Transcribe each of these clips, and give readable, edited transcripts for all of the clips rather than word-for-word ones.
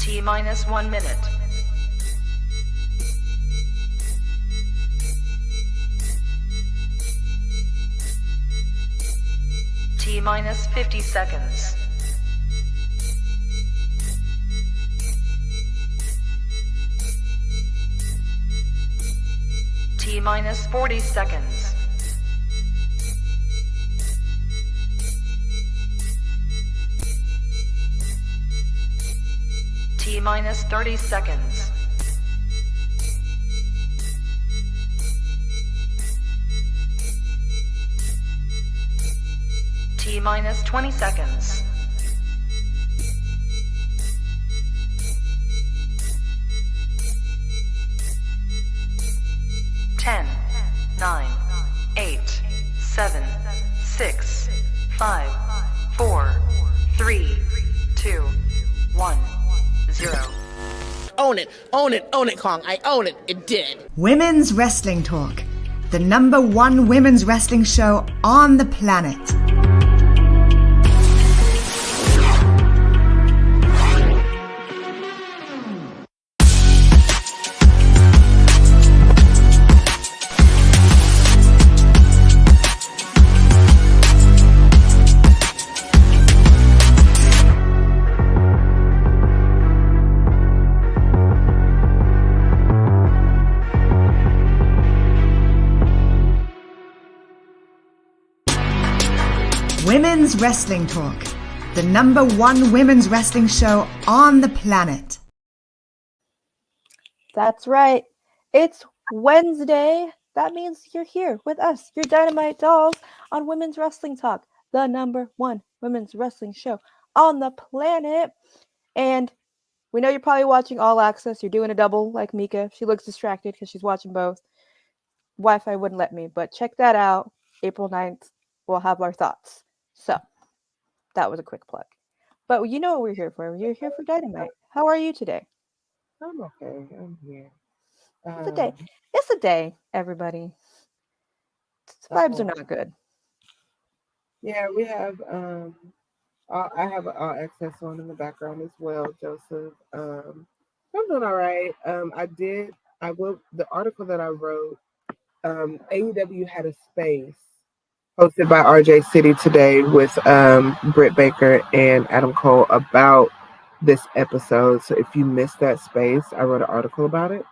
T-minus 1 minute. T-minus 50 seconds. T-minus 40 seconds. T-minus 30 seconds. T-minus 20 seconds. Ten, 9, 8, 7, 6, 5, 4, 3, 2, 1, 0. Own it, own it, own it, Kong. I own it. It did. Women's Wrestling Talk, the #1 women's wrestling show on the planet. Women's Wrestling Talk, the #1 women's wrestling show on the planet. That's right. It's Wednesday. That means you're here with us, your Dynamite dolls, on Women's Wrestling Talk, the #1 women's wrestling show on the planet. And we know you're probably watching All Access. You're doing a double like Mika. She looks distracted because she's watching both. Wi-Fi wouldn't let me, but check that out. April 9th, we'll have our thoughts. So, that was a quick plug. But you know what we're here for. We're here for Dynamite. How are you today? I'm okay. I'm here. It's a day. It's a day, everybody. Vibes are not good. Yeah, we have I have an All Access on in the background as well, Joseph. I'm doing all right. The article that I wrote, AEW had a space hosted by RJ City today with Britt Baker and Adam Cole about this episode. So if you missed that space, I wrote an article about it,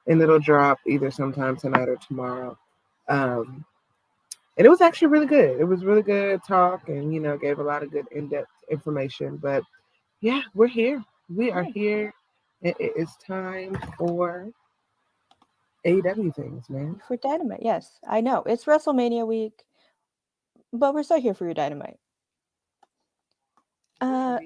and it'll drop either sometime tonight or tomorrow. And it was actually really good. It was really good talk, and gave a lot of good in-depth information. But yeah, we're here. We are here. It is time for AEW things, man. For Dynamite, yes. I know. It's WrestleMania week. But we're still here for your Dynamite. For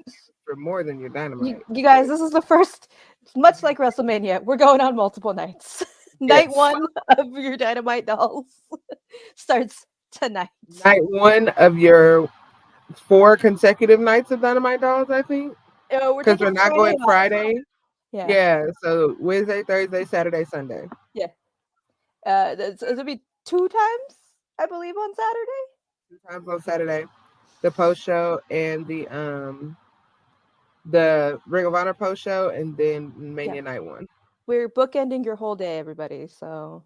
more than your Dynamite. You guys, this is the first, much like WrestleMania, we're going on multiple nights. Night 1 of your Dynamite dolls starts tonight. Night 1 of your 4 consecutive nights of Dynamite dolls, I think. Because we're not going Friday. Yeah. So Wednesday, Thursday, Saturday, Sunday. Yeah. It'll be 2 times, I believe, on Saturday. 2 times on Saturday, the post show and the Ring of Honor post show, and then Mania Night 1. We're bookending your whole day, everybody. So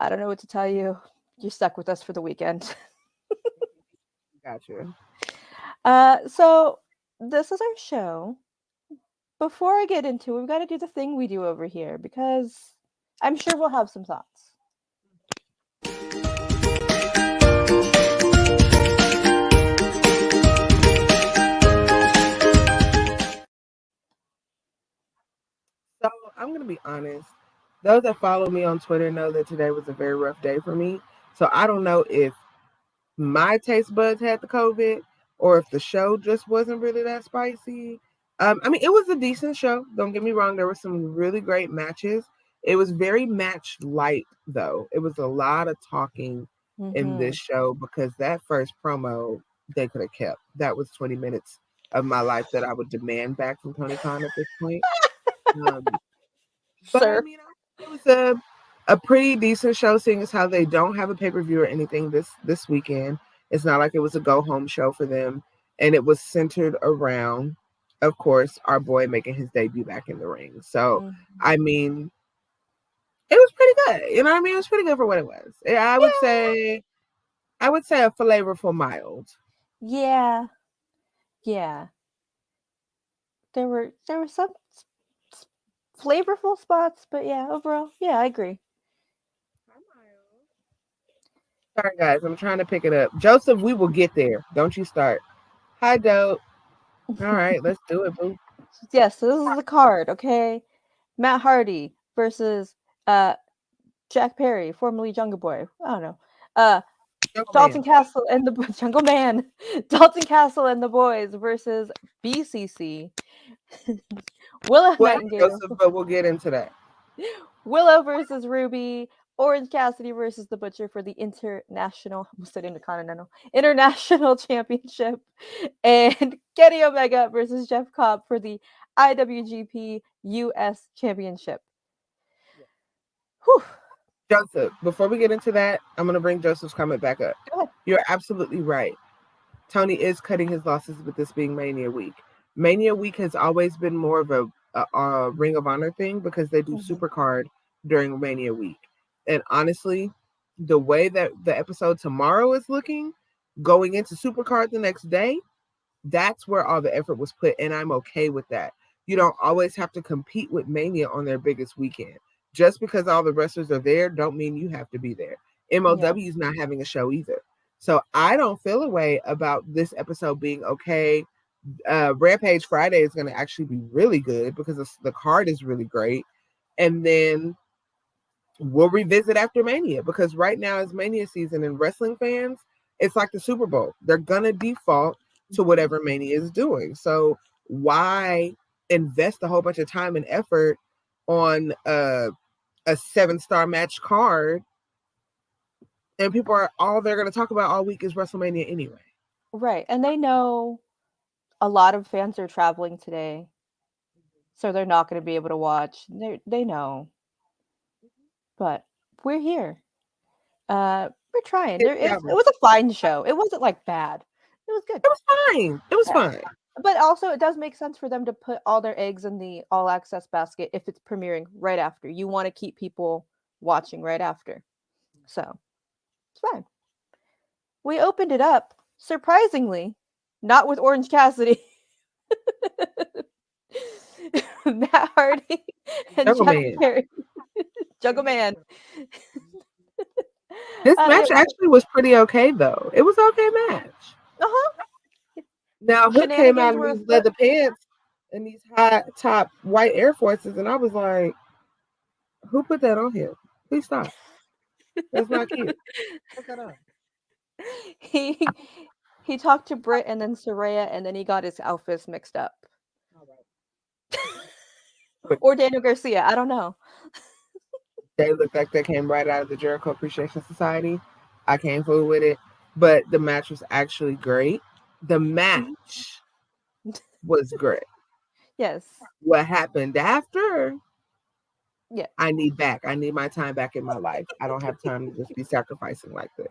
I don't know what to tell you. You're stuck with us for the weekend. Gotcha. So this is our show. Before I get into it, we've got to do the thing we do over here because I'm sure we'll have some thoughts. So I'm going to be honest. Those that follow me on Twitter know that today was a very rough day for me. So I don't know if my taste buds had the COVID or if the show just wasn't really that spicy. It was a decent show. Don't get me wrong. There were some really great matches. It was very match light, though. It was a lot of talking in this show because that first promo they could have kept. That was 20 minutes of my life that I would demand back from Tony Khan at this point. But Sir. It was a pretty decent show, seeing as how they don't have a pay-per-view or anything this weekend. It's not like it was a go-home show for them, and it was centered around of course, our boy making his debut back in the ring. So, I mean, it was pretty good. You know what I mean? It was pretty good for what it was. I would say a flavorful mild. Yeah. Yeah. There were some flavorful spots, but yeah, overall, yeah, I agree. Sorry, guys, I'm trying to pick it up. Joseph, we will get there. Don't you start. Hi, dope. All right, let's do it, boo. Yes, so this is the card, okay? Matt Hardy versus Jack Perry, formerly Jungle Boy. I don't know. Dalton Castle and the Jungle Man. Dalton Castle and the Boys versus BCC. Willow Nightingale. Joseph, but we'll get into that. Willow versus Ruby. Orange Cassidy versus the Butcher for the international championship, and Kenny Omega versus Jeff Cobb for the IWGP US championship. Whew. Joseph, before we get into that, I'm going to bring Joseph's comment back up. Go ahead. You're absolutely right. Tony is cutting his losses with this being Mania Week. Mania Week has always been more of a Ring of Honor thing because they do Supercard during Mania Week. And honestly, the way that the episode tomorrow is looking, going into Supercard the next day, that's where all the effort was put. And I'm okay with that. You don't always have to compete with Mania on their biggest weekend. Just because all the wrestlers are there, don't mean you have to be there. MLW is not having a show either. So I don't feel a way about this episode being okay. Rampage Friday is going to actually be really good because the card is really great. And then we'll revisit after Mania because right now is Mania season and wrestling fans, it's like the Super Bowl. They're going to default to whatever Mania is doing. So why invest a whole bunch of time and effort on a 7-star match card and people are all they're going to talk about all week is WrestleMania anyway. Right. And they know a lot of fans are traveling today. So they're not going to be able to watch. They know. But we're here. We're trying. It was a fine show. It wasn't like bad. It was good. It was fine. It was fine. But also it does make sense for them to put all their eggs in the all access basket if it's premiering right after. You want to keep people watching right after. So it's fine. We opened it up, surprisingly, not with Orange Cassidy. Matt Hardy and Jack Perry. Jungle Man. This match actually was pretty okay, though. It was an okay match. Now, Hook came out in these leather pants and these high top white Air Forces, and I was like, who put that on him? Please stop. That's not cute. Put that on. He talked to Britt and then Saraya, and then he got his outfits mixed up. Or Daniel Garcia, I don't know. They looked like they came right out of the Jericho Appreciation Society. I can't fool with it, but the match was actually great. The match was great. Yes. What happened after? Yeah. I need my time back in my life. I don't have time to just be sacrificing like this.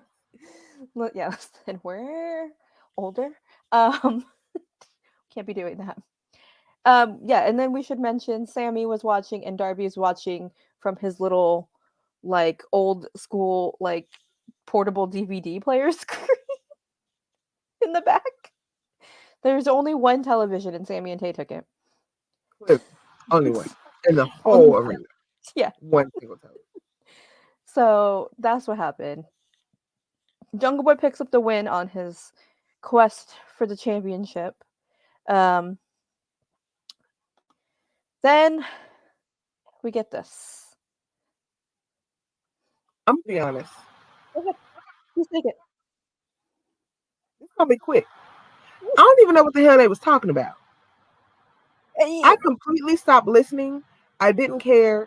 Well, yes, and we're older. Can't be doing that. Yeah, and then we should mention Sammy was watching and Darby's watching from his little, like, old school, like, portable DVD player screen in the back. There's only one television, and Sammy and Tay took it. Only one in the whole arena. Yeah, one single television. So that's what happened. Jungle Boy picks up the win on his quest for the championship. Then we get this. I'm gonna be honest. Okay, please take it. It's gonna be quick. I don't even know what the hell they was talking about. I completely stopped listening. I didn't care.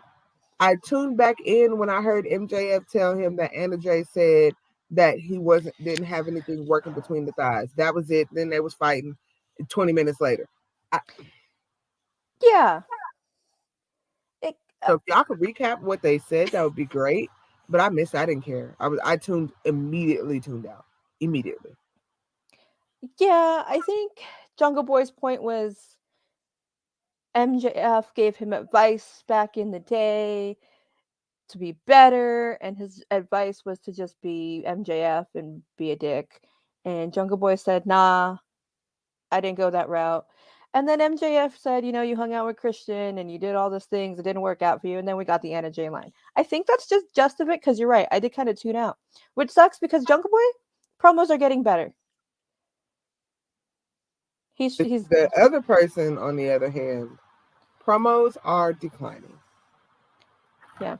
I tuned back in when I heard MJF tell him that Anna Jay said that he didn't have anything working between the thighs. That was it. Then they was fighting 20 minutes later. Yeah. So if y'all could recap what they said, that would be great. But I missed. I didn't care. I immediately tuned out. Immediately. Yeah, I think Jungle Boy's point was MJF gave him advice back in the day to be better, and his advice was to just be MJF and be a dick. And Jungle Boy said, "Nah, I didn't go that route." And then MJF said, you hung out with Christian and you did all those things. It didn't work out for you. And then we got the Anna Jay line. I think that's just of it, because you're right. I did kind of tune out, which sucks because Jungle Boy promos are getting better. He's The other person, on the other hand, promos are declining. Yeah.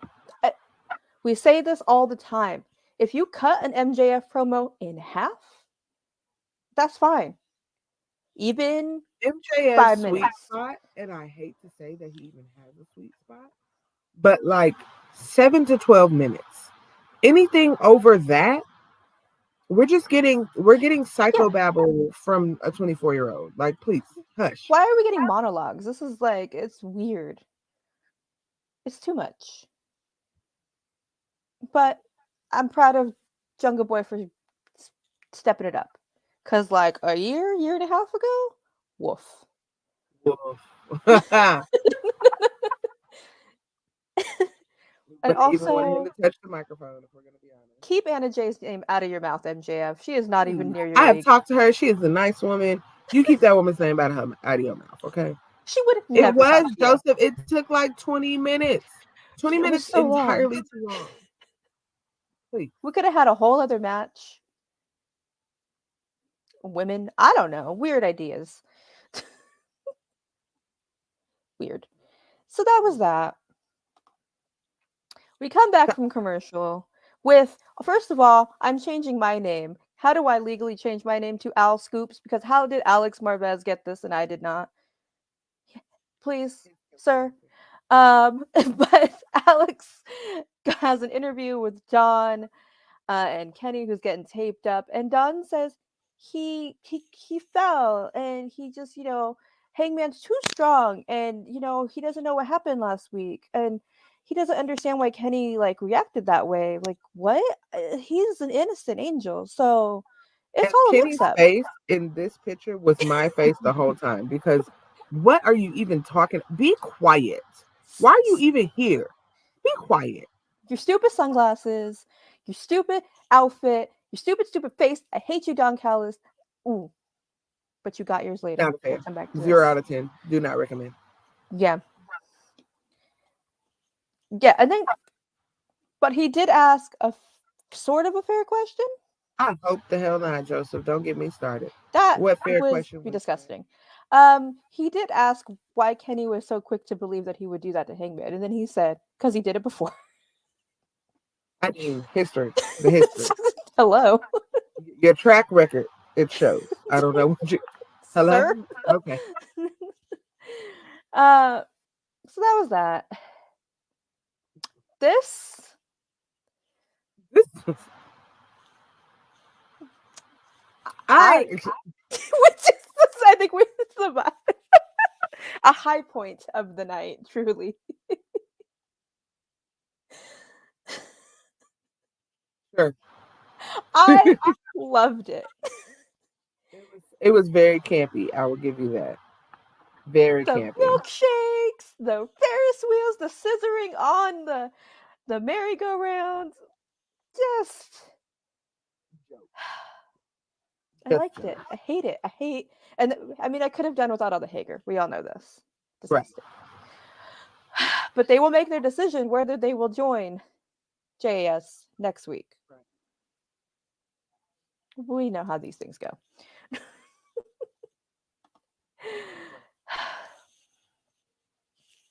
We say this all the time. If you cut an MJF promo in half, that's fine. Even MJF's 5 sweet minutes. spot, and I hate to say that he even has a sweet spot, but like 7 to 12 minutes. Anything over that, we're getting psychobabble from a 24-year-old. Like, please, hush. Why are we getting monologues? This is like, it's weird. It's too much. But I'm proud of Jungle Boy for stepping it up. Because like a year and a half ago, woof. And But even want him also, to touch the microphone, if we're going to be honest. keep Anna Jay's name out of your mouth, MJF. She is not even near your I have league. talked to her. She is a nice woman. You keep that woman's name out of your mouth, okay? She would have It never was, talked to you. Joseph. It took like 20 minutes. 20 It was minutes so long. entirely too long. Please. We could have had a whole other match. Women, I don't know. Weird ideas. Weird. So that was that. We come back from commercial with, first of all, I'm changing my name. How do I legally change my name to Al Scoops? Because how did Alex Marvez get this and I did not? Please, sir. But Alex has an interview with Don and Kenny, who's getting taped up, and Don says he fell and he just, Hangman's too strong, and he doesn't know what happened last week, and he doesn't understand why Kenny like reacted that way. Like, what? He's an innocent angel, so it's all a Kenny's mix-up. face in this picture was my face the whole time, because what are you even talking? Be quiet. Why are you even here? Be quiet. Your stupid sunglasses, your stupid outfit, your stupid face. I hate you, Don Callis. Ooh. But you got yours later. Not a fan. Come back to 0 this. out of 10. Do not recommend. Yeah. Yeah, and then, but he did ask a sort of a fair question. I hope the hell not, Joseph. Don't get me started. That What fair would question be was disgusting. He did ask why Kenny was so quick to believe that he would do that to Hangman, and then he said, because he did it before. I mean, history. The history. Hello. Your track record, it shows. I don't know what you... Hello? Sir? Okay. So that was that. This I which is, I think it's a high point of the night, truly. sure. I loved it. It was very campy. I will give you that. Very The campy. milkshakes, the Ferris wheels, the scissoring on the merry-go-round. Just I liked it. I hate it. And I mean, I could have done without all the Hager. We all know this. Disgusting. Right. But they will make their decision whether they will join JAS next week. Right. We know how these things go.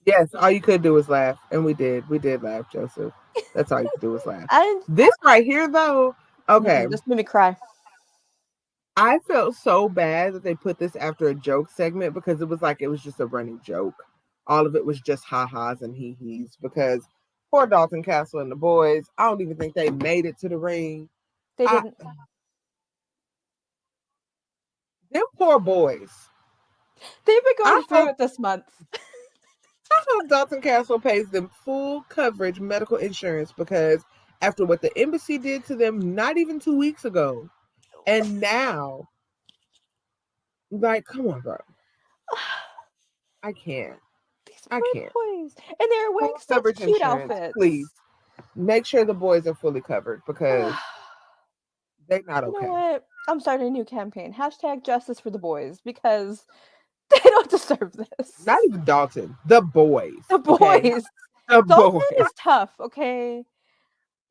Yes, all you could do was laugh. And we did. We did laugh, Joseph. That's all you could do was laugh. This right here, though, okay. This made me cry. I felt so bad that they put this after a joke segment, because it was like it was just a running joke. All of it was just ha-has and hee-hees, because poor Dalton Castle and the boys, I don't even think they made it to the ring. They didn't. Them poor boys. They've been going through it this month. I hope Dalton Castle pays them full coverage medical insurance, because after what the embassy did to them not even 2 weeks ago, and now, like, come on, bro. I can't. These I poor can't. boys. And they're wearing Full such coverage cute insurance, outfits. please. Make sure the boys are fully covered because they're not You know okay. what? I'm starting a new campaign. Hashtag justice for the boys because they don't deserve this. Not even Dalton. The boys. The boys. Okay? The Dalton boys. is tough, okay?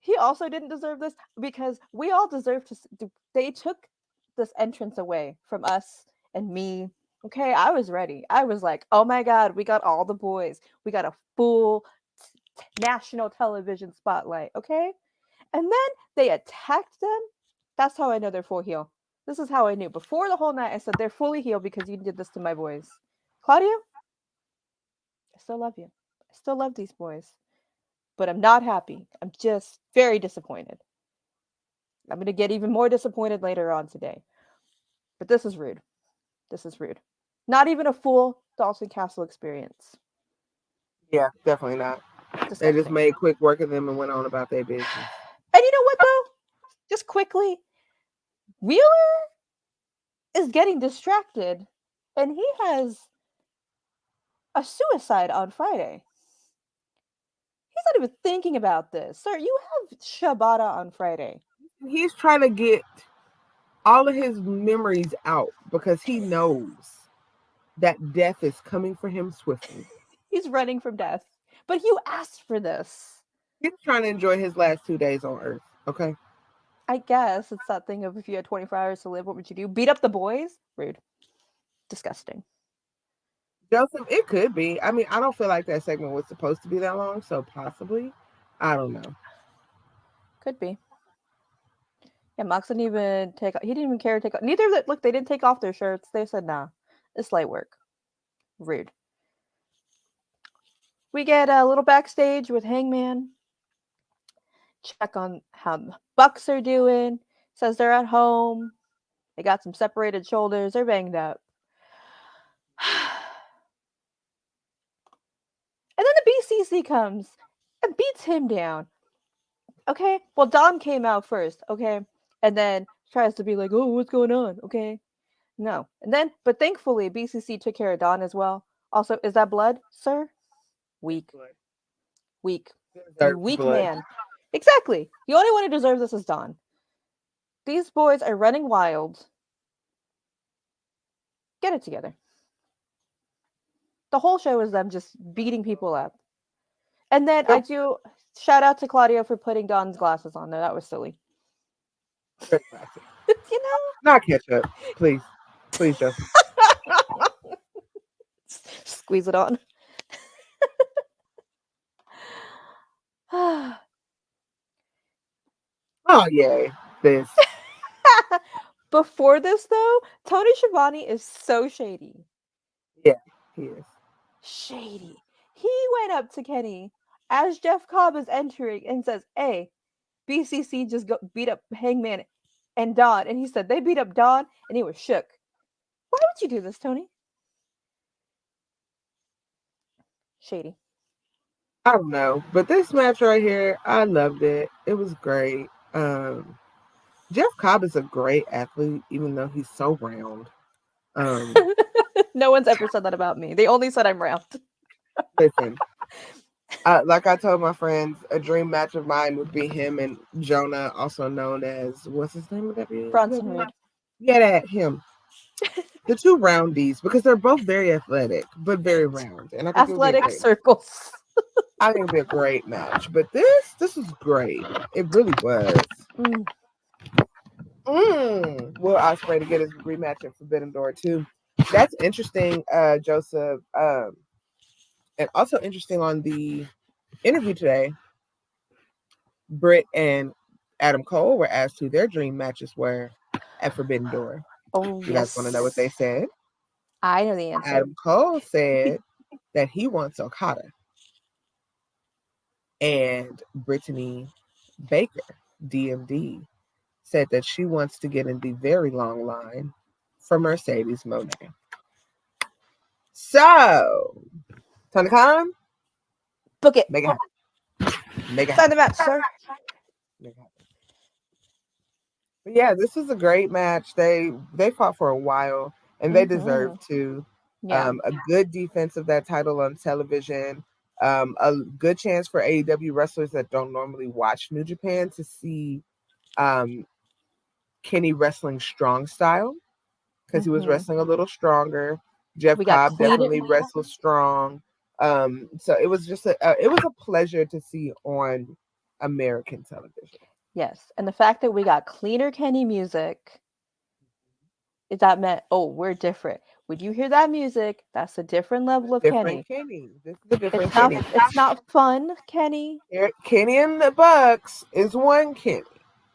He also didn't deserve this because we all deserve to. They took this entrance away from us and me. Okay, I was ready. I was like, oh my God, we got all the boys. We got a full national television spotlight, okay? And then they attacked them. That's how I know they're full heel. This is how I knew. Before the whole night, I said they're fully healed because you did this to my boys. Claudia, I still love you. I still love these boys. But I'm not happy. I'm just very disappointed. I'm going to get even more disappointed later on today. But this is rude. This is rude. Not even a full Dalton Castle experience. Yeah, definitely not. They just Disgusting. made quick work of them and went on about their business. And you know what, though? Just quickly, Wheeler is getting distracted, and he has a suicide on Friday. He's not even thinking about this. Sir, you have Shabbat on Friday. He's trying to get all of his memories out because he knows that death is coming for him swiftly. He's running from death. But you asked for this. He's trying to enjoy his last 2 days on Earth, okay? I guess it's that thing of if you had 24 hours to live, what would you do? Beat up the boys? Rude. Disgusting. Joseph, it could be. I mean, I don't feel like that segment was supposed to be that long, so possibly. I don't know. Could be. Yeah, Mox didn't even take. He didn't even care to take off. Neither of them. Look, they didn't take off their shirts. They said, "Nah, it's light work." Rude. We get a little backstage with Hangman. Check on how the Bucks are doing. Says they're at home. They got some separated shoulders. They're banged up. And then the BCC comes and beats him down. Okay? Well, Don came out first, okay? And then tries to be like, oh, what's going on? Okay? No. And then, but thankfully, BCC took care of Don as well. Also, is that blood, sir? Weak. Weak. You weak man. Exactly. The only one who deserves this is Don. These boys are running wild. Get it together. The whole show is them just beating people up. And then I do shout out to Claudio for putting Don's glasses on there. That was silly. You know? Not ketchup, please. Please, Justin. Squeeze it on. Oh, yay. This. Before this, though, Tony Schiavone is so shady. Yeah, he is. Shady. He went up to Kenny as Jeff Cobb is entering and says, hey, BCC just beat up Hangman and Don. And he said, they beat up Don, and he was shook. Why would you do this, Tony? Shady. I don't know. But this match right here, I loved it. It was great. Jeff Cobb is a great athlete, even though he's so round. No one's ever said that about me. They only said I'm round. Listen, like I told my friends, a dream match of mine would be him and Jonah, also known as, what's his name of that? Bronson Reed. Yeah, that, him. The two roundies, because they're both very athletic, but very round. And I think athletic circles. I think it'd be a great match. But this was great. It really was. Will Ospreay to get his rematch in Forbidden Door too. That's interesting, Joseph. And also interesting on the interview today, Britt and Adam Cole were asked who their dream matches were at Forbidden Door. Oh, you guys want to know what they said? I know the answer. Adam Cole said that he wants Okada. And Brittany Baker, DMD, said that she wants to get in the very long line for Mercedes Moné. So, Tony Khan, book it. Make it happen. Make it Sign happen. the match, sir. Make it happen. But yeah, this was a great match. They fought for a while, and they deserved to. Yeah. A good defense of that title on television. A good chance for AEW wrestlers that don't normally watch New Japan to see Kenny wrestling strong style, because he was wrestling a little stronger. Jeff We got Cobb cleaner. definitely wrestled strong. So it was just it was a pleasure to see on American television. Yes, and the fact that we got cleaner Kenny music, is that meant, oh, we're different. When you hear that music, that's a different level of Kenny. Different Kenny. This is a different It's not. Kenny. It's not fun, Kenny. Kenny and the Bucks is one Kenny,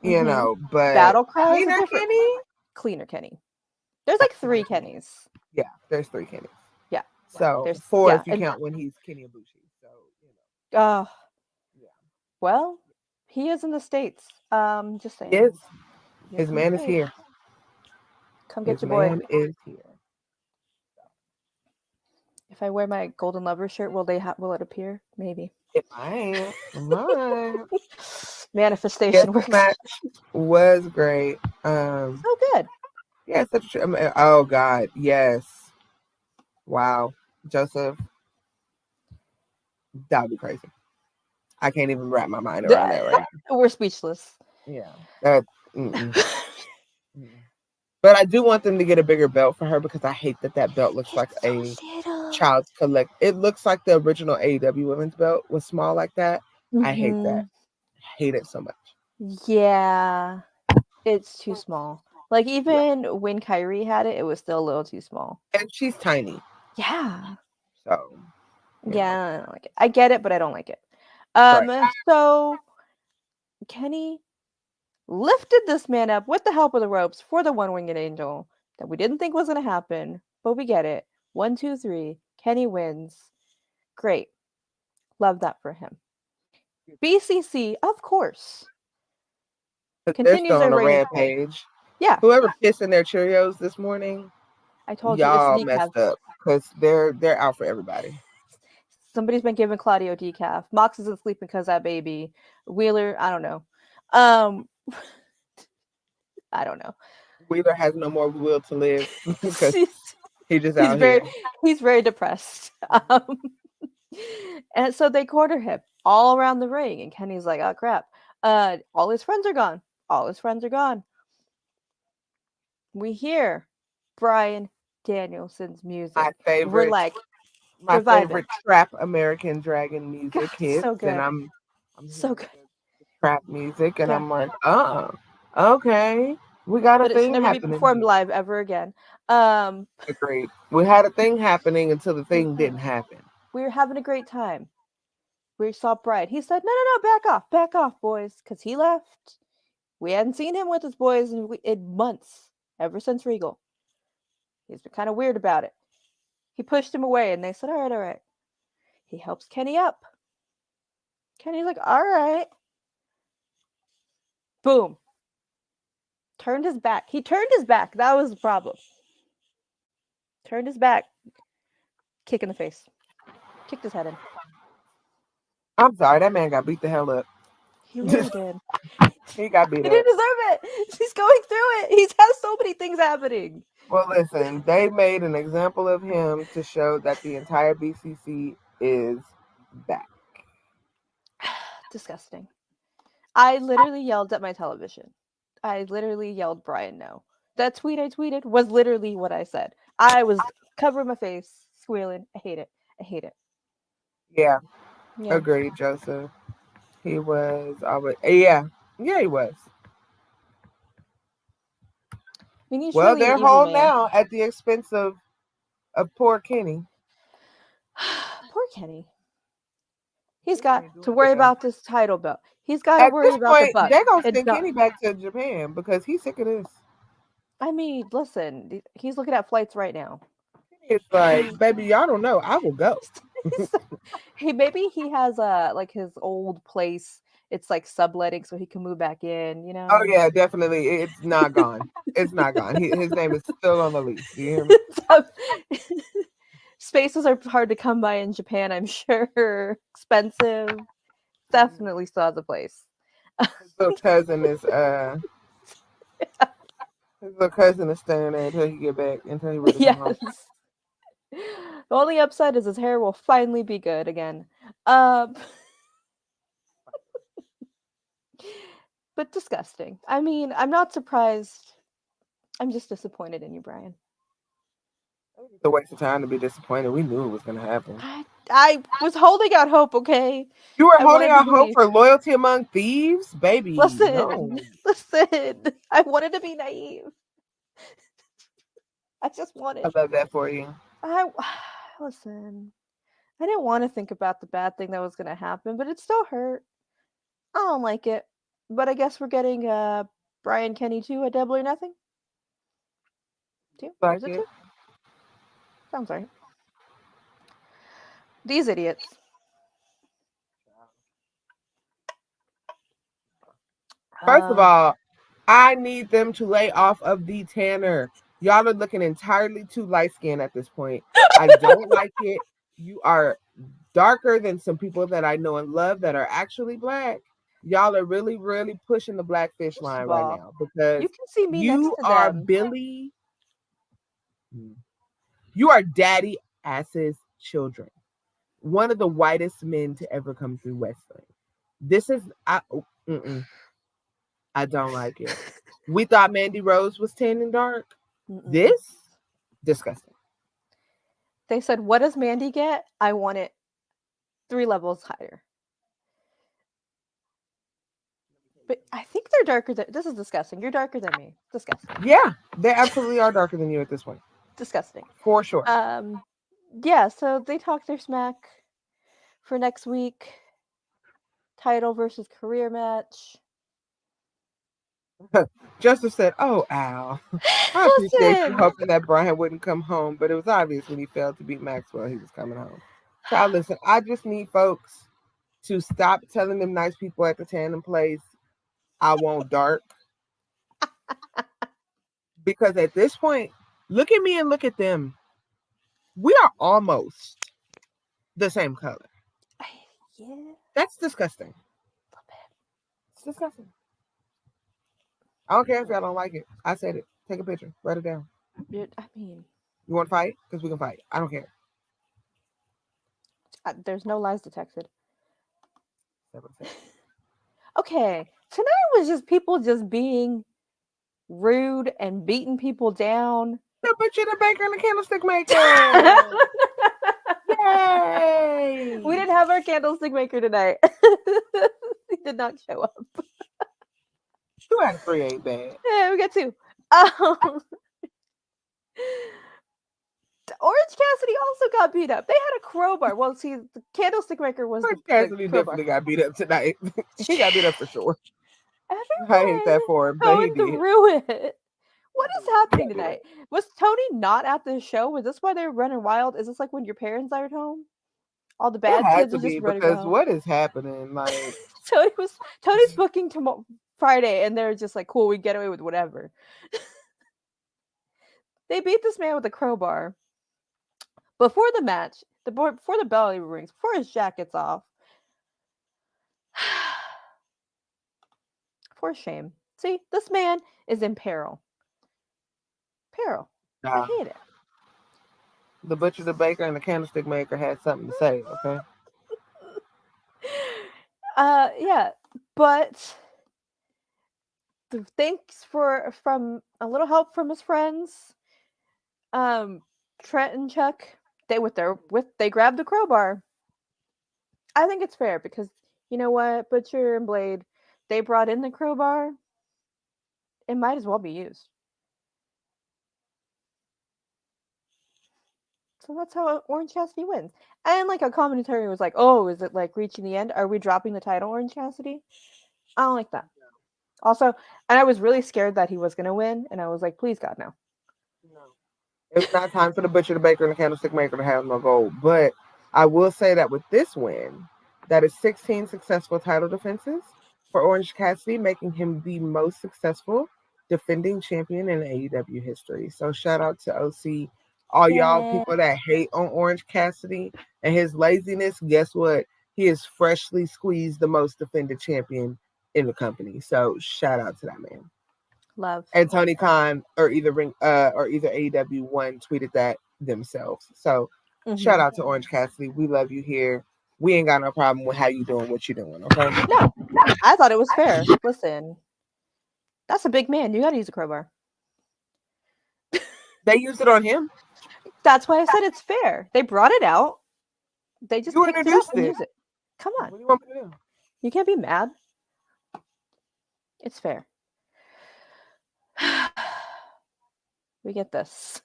you know, but Battle Cry is a cleaner different Kenny. cleaner Kenny. There's like 3 Kennys. Yeah, there's 3 Kennys. Yeah. So There's 4 if you and count when he's Kenny Ibushi. So you know. Yeah. well, he is in the States. Just saying. Yes. He His in the man is States. here. Come get His your boy. man is here. If I wear my Golden Lover shirt, will it appear? Maybe. It might. It might. Manifestation Yes, works. match was great. So good. Yeah, such a, oh God, yes. Wow. Joseph, that would be crazy. I can't even wrap my mind around that right now. We're speechless. Yeah. But I do want them to get a bigger belt for her, because I hate that belt looks like a child's collect. It looks like the original AEW women's belt was small like that. I hate that. Hate it so much. Yeah. It's too small. Like, even when Kyrie had it, it was still a little too small. And she's tiny. Yeah. So. Yeah, I don't like it. I get it, but I don't like it. So Kenny lifted this man up with the help of the ropes for the one-winged angel that we didn't think was going to happen, but we get it. 1, 2, 3. Kenny wins. Great. Love that for him. BCC, of course. They're still on a rampage. Yeah. Whoever pissed in their Cheerios this morning, I told y'all you, it's messed decaf. up, because they're out for everybody. Somebody's been giving Claudio decaf. Mox isn't sleeping because that baby. Wheeler, I don't know. I don't know. Wheeler has no more will to live, because he's just out here. here. He's very depressed. And so they corner him all around the ring, and Kenny's like, oh crap. All his friends are gone. All his friends are gone. We hear Bryan Danielson's music. My favorite. We're like, my favorite trap American Dragon music hits, so good. and I'm so good. Trap music, and I'm like, oh, okay, we got a but thing it should never happening. be performed live ever again. Agreed. We had a thing happening until the thing didn't happen. We were having a great time. We saw Bryan. He said, no, back off, boys, because he left. We hadn't seen him with his boys in months, ever since Regal. He's been kind of weird about it. He pushed him away, and they said, all right. He helps Kenny up. Kenny's like, all right. Boom. Turned his back. He turned his back. That was the problem. Turned his back. Kick in the face. Kicked his head in. I'm sorry, that man got beat the hell up. He really did. He got beat up. He didn't deserve it. He's going through it. He has so many things happening. Well, listen, they made an example of him to show that the entire BCC is back. Disgusting. I literally yelled at my television. I literally yelled, Bryan, no. That tweet I tweeted was literally what I said. I was covering my face, squealing. I hate it. Yeah. Agreed, Joseph. He was always, yeah, he was. I mean, he's well, really they're whole now at the expense of poor Kenny. Poor Kenny. He's got to worry about this title belt. He's got to worry about the Bucks. They're going to send Kenny back to Japan because he's sick of this. I mean, listen, he's looking at flights right now. It's like, baby, y'all don't know. I will go. Hey, maybe he has like his old place. It's like subletting, so he can move back in. You know? Oh yeah, definitely. It's not gone. It's not gone. His name is still on the lease. Do you hear me? Spaces are hard to come by in Japan, I'm sure. Expensive. Definitely still has a place. His little cousin is his little cousin is staying there until he get back, until he really come home. The only upside is his hair will finally be good again. But disgusting. I mean, I'm not surprised. I'm just disappointed in you, Bryan. It's a waste of time to be disappointed. We knew it was going to happen. I was holding out hope, okay? You were I holding wanted to out hope believe. for loyalty among thieves? Baby, Listen, no. listen. I wanted to be naive. I just I wanted. love that for you. Listen. I didn't want to think about the bad thing that was going to happen, but it still hurt. I don't like it. But I guess we're getting Brian Kenny 2 at Double or Nothing. 2? Or Like is it it. 2? Sounds right. These idiots. First of all, I need them to lay off of the tanner. Y'all are looking entirely too light skinned at this point. I don't like it. You are darker than some people that I know and love that are actually black. Y'all are really, really pushing the blackfish First line of right all, now because you can see me next you to are them. Billy. You are Daddy Ass's children. One of the whitest men to ever come through wrestling. This is I don't like it. We thought Mandy Rose was tan and dark. This disgusting. They said, "What does Mandy get? I want it 3 levels higher." But I think they're darker than. This is disgusting. You're darker than me. Disgusting. Yeah, they absolutely are darker than you at this point. Disgusting. For sure. Yeah, so they talked their smack for next week. Title versus career match. Joseph said, "Oh, Al, I appreciate you Listen, hoping that Brian wouldn't come home, but it was obvious when he failed to beat Maxwell, he was coming home." Child, listen, I just need folks to stop telling them nice people at the tandem place, "I want dark," because at this point, look at me and look at them. We are almost the same color. yeah, That's disgusting. It's disgusting. I don't care if y'all don't like it. I said it. Take a picture. Write it down. I mean, You want to fight? Because we can fight. I don't care. there's no lies detected. That's what I said. Okay, tonight was just people just being rude and beating people down. The butcher, the baker, and the candlestick maker. Yay! We didn't have our candlestick maker tonight. He did not show up. 2 out of 3 ain't bad. Yeah, we got 2. Orange Cassidy also got beat up. They had a crowbar. Well, see, the candlestick maker was Orange the Cassidy crowbar. definitely got beat up tonight. He got beat up for sure. Everyone I hate that for him, but he going did. through it. What is happening tonight? Was Tony not at the show? Was this why they were running wild? Is this like when your parents are at home? All the It bad had kids to are just be running because around. what is happening? Like Tony's booking tomorrow Friday, and they're just like, cool, we get away with whatever. They beat this man with a crowbar. Before the match, before the bell rings, before his jacket's off. For shame. See, this man is in peril. Peril. I hate it. The butcher, the baker, and the candlestick maker had something to say, okay? Yeah, but thanks from a little help from his friends, Trent and Chuck. They grabbed the crowbar. I think it's fair because you know what, Butcher and Blade, they brought in the crowbar. It might as well be used. So that's how Orange Cassidy wins. And like a commentary was like, "Oh, is it like reaching the end? Are we dropping the title, Orange Cassidy?" I don't like that. Also, and I was really scared that he was gonna win, and I was like, "Please God, no." No. It's not time for the butcher, the baker, and the candlestick maker to have no gold. But I will say that with this win, that is 16 successful title defenses for Orange Cassidy, making him the most successful defending champion in AEW history. So shout out to OC. All y'all people that hate on Orange Cassidy and his laziness, guess what? He is freshly squeezed the most defended champion in the company. So shout out to that man. Love. And Tony Khan or either AEW one tweeted that themselves. So shout out to Orange Cassidy. We love you here. We ain't got no problem with how you doing what you doing, okay? No, I thought it was fair. Listen, that's a big man. You gotta use a crowbar. They used it on him. That's why I said it's fair. They brought it out. They just You picked it up introduced and it. used it. Come on. What do you want me to do? You can't be mad. It's fair. We get this.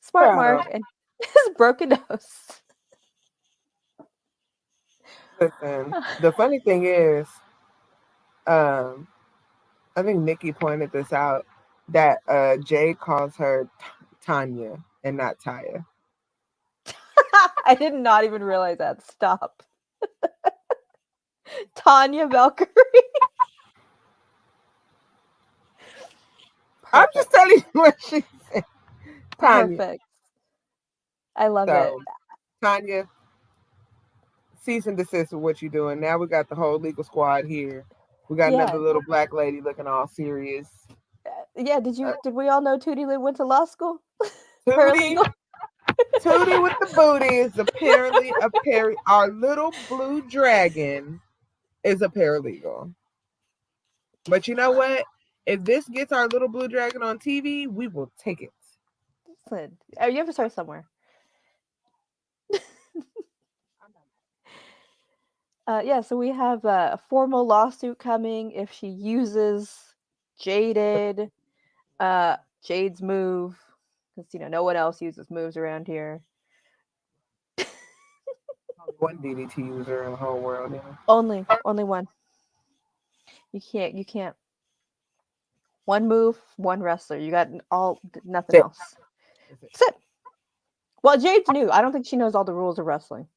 Smart Mark and his broken nose. Listen, the funny thing is, I think Nikki pointed this out, that Jay calls her Tanya and not Taya. I did not even realize that. Stop. Tanya Valkyrie. I'm just telling you what she said. Tanya. Perfect. I love it. Tanya, cease and desist with what you're doing. Now we got the whole legal squad here. We got another little black lady looking all serious. Yeah, did we all know Tootie went to law school? Tootie with the booty is apparently our little blue dragon is a paralegal. But you know what? If this gets our little blue dragon on TV, we will take it. Listen, you have to start somewhere. So we have a formal lawsuit coming if she uses Jade's move, because no one else uses moves around here. One DDT user in the whole world. Only one. You can't. One move, one wrestler. You got nothing else. That's it. Well, Jade's new. I don't think she knows all the rules of wrestling.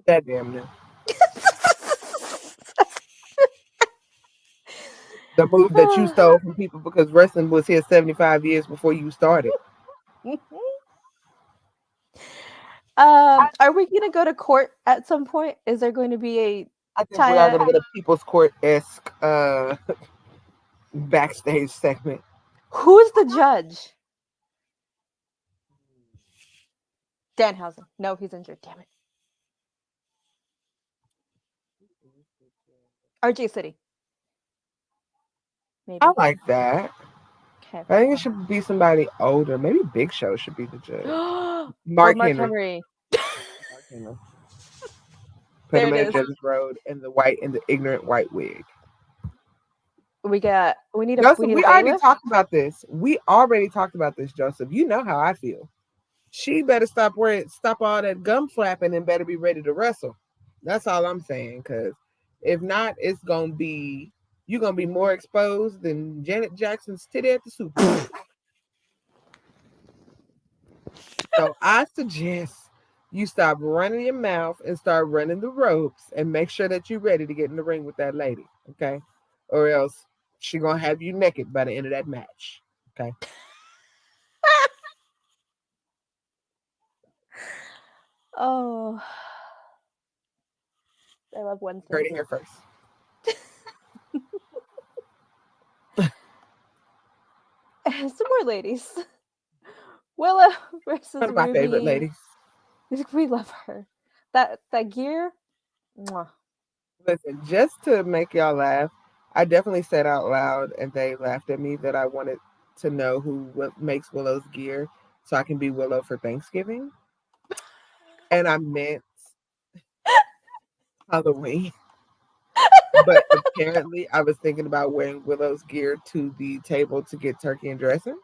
That damn new. The move that you stole from people because wrestling was here 75 years before you started. Are we going to go to court at some point? Is there going to be a... I think we are going to get a People's Court-esque backstage segment. Who's the judge? Danhausen. No, he's injured. Damn it. RJ City. Maybe. I like that. Okay. I think it should be somebody older. Maybe Big Show should be the judge. Mark Henry. Mark Henry. Put him at Judge's Road in the ignorant white wig. We need Joseph, we already talked about this. We already talked about this, Joseph. You know how I feel. She better stop all that gum flapping and better be ready to wrestle. That's all I'm saying. Because if not, you're gonna be more exposed than Janet Jackson's titty at the Super Bowl. So I suggest you stop running your mouth and start running the ropes and make sure that you're ready to get in the ring with that lady, okay? Or else she's gonna have you naked by the end of that match, okay? Oh, I love Wednesday. Heard it here first. Some more ladies. Willow versus One of my Ruby. favorite ladies. We love her. That gear. Mwah. Listen, just to make y'all laugh, I definitely said out loud, and they laughed at me, that I wanted to know who makes Willow's gear so I can be Willow for Thanksgiving. And I meant Halloween. But apparently I was thinking about wearing Willow's gear to the table to get turkey and dressing.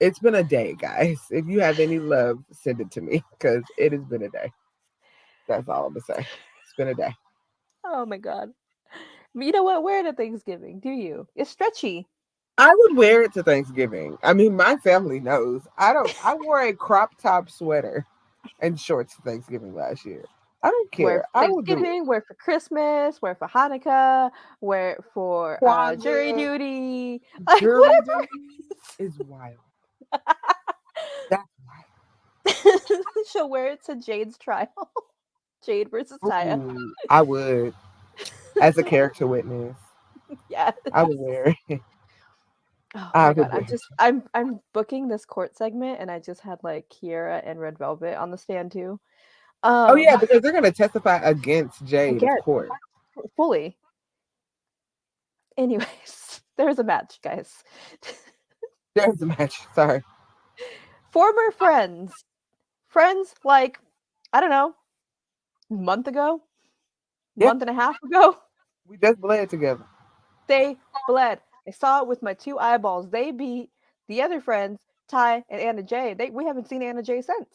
It's been a day, guys. If you have any love, send it to me, because it has been a day. That's all I'm gonna say. It's been a day. Oh my god. You know what? Wear it at Thanksgiving, do you? It's stretchy. I would wear it to Thanksgiving. I mean, my family knows. I wore a crop top sweater and shorts to Thanksgiving last year. I don't care. Wear for Thanksgiving, wear for Christmas, wear for Hanukkah, wear for jury duty. Jury duty is wild. That's wild. She'll wear it to Jade's trial. Jade versus Taya. Ooh, I would. As a character witness. Yeah. I would wear it. Oh I my god, would. I'm booking this court segment, and I just had like Kiera and Red Velvet on the stand too. Oh yeah, Um, because they're gonna testify against Jade, of again, course. fully. Anyways, there's a match, guys. There's a match. Sorry. Former friends like I don't know, month ago, Yeah, month and a half ago, we just bled together. they bled. I saw it with my two eyeballs. They beat the other friends, Ty and Anna J. We haven't seen Anna J since.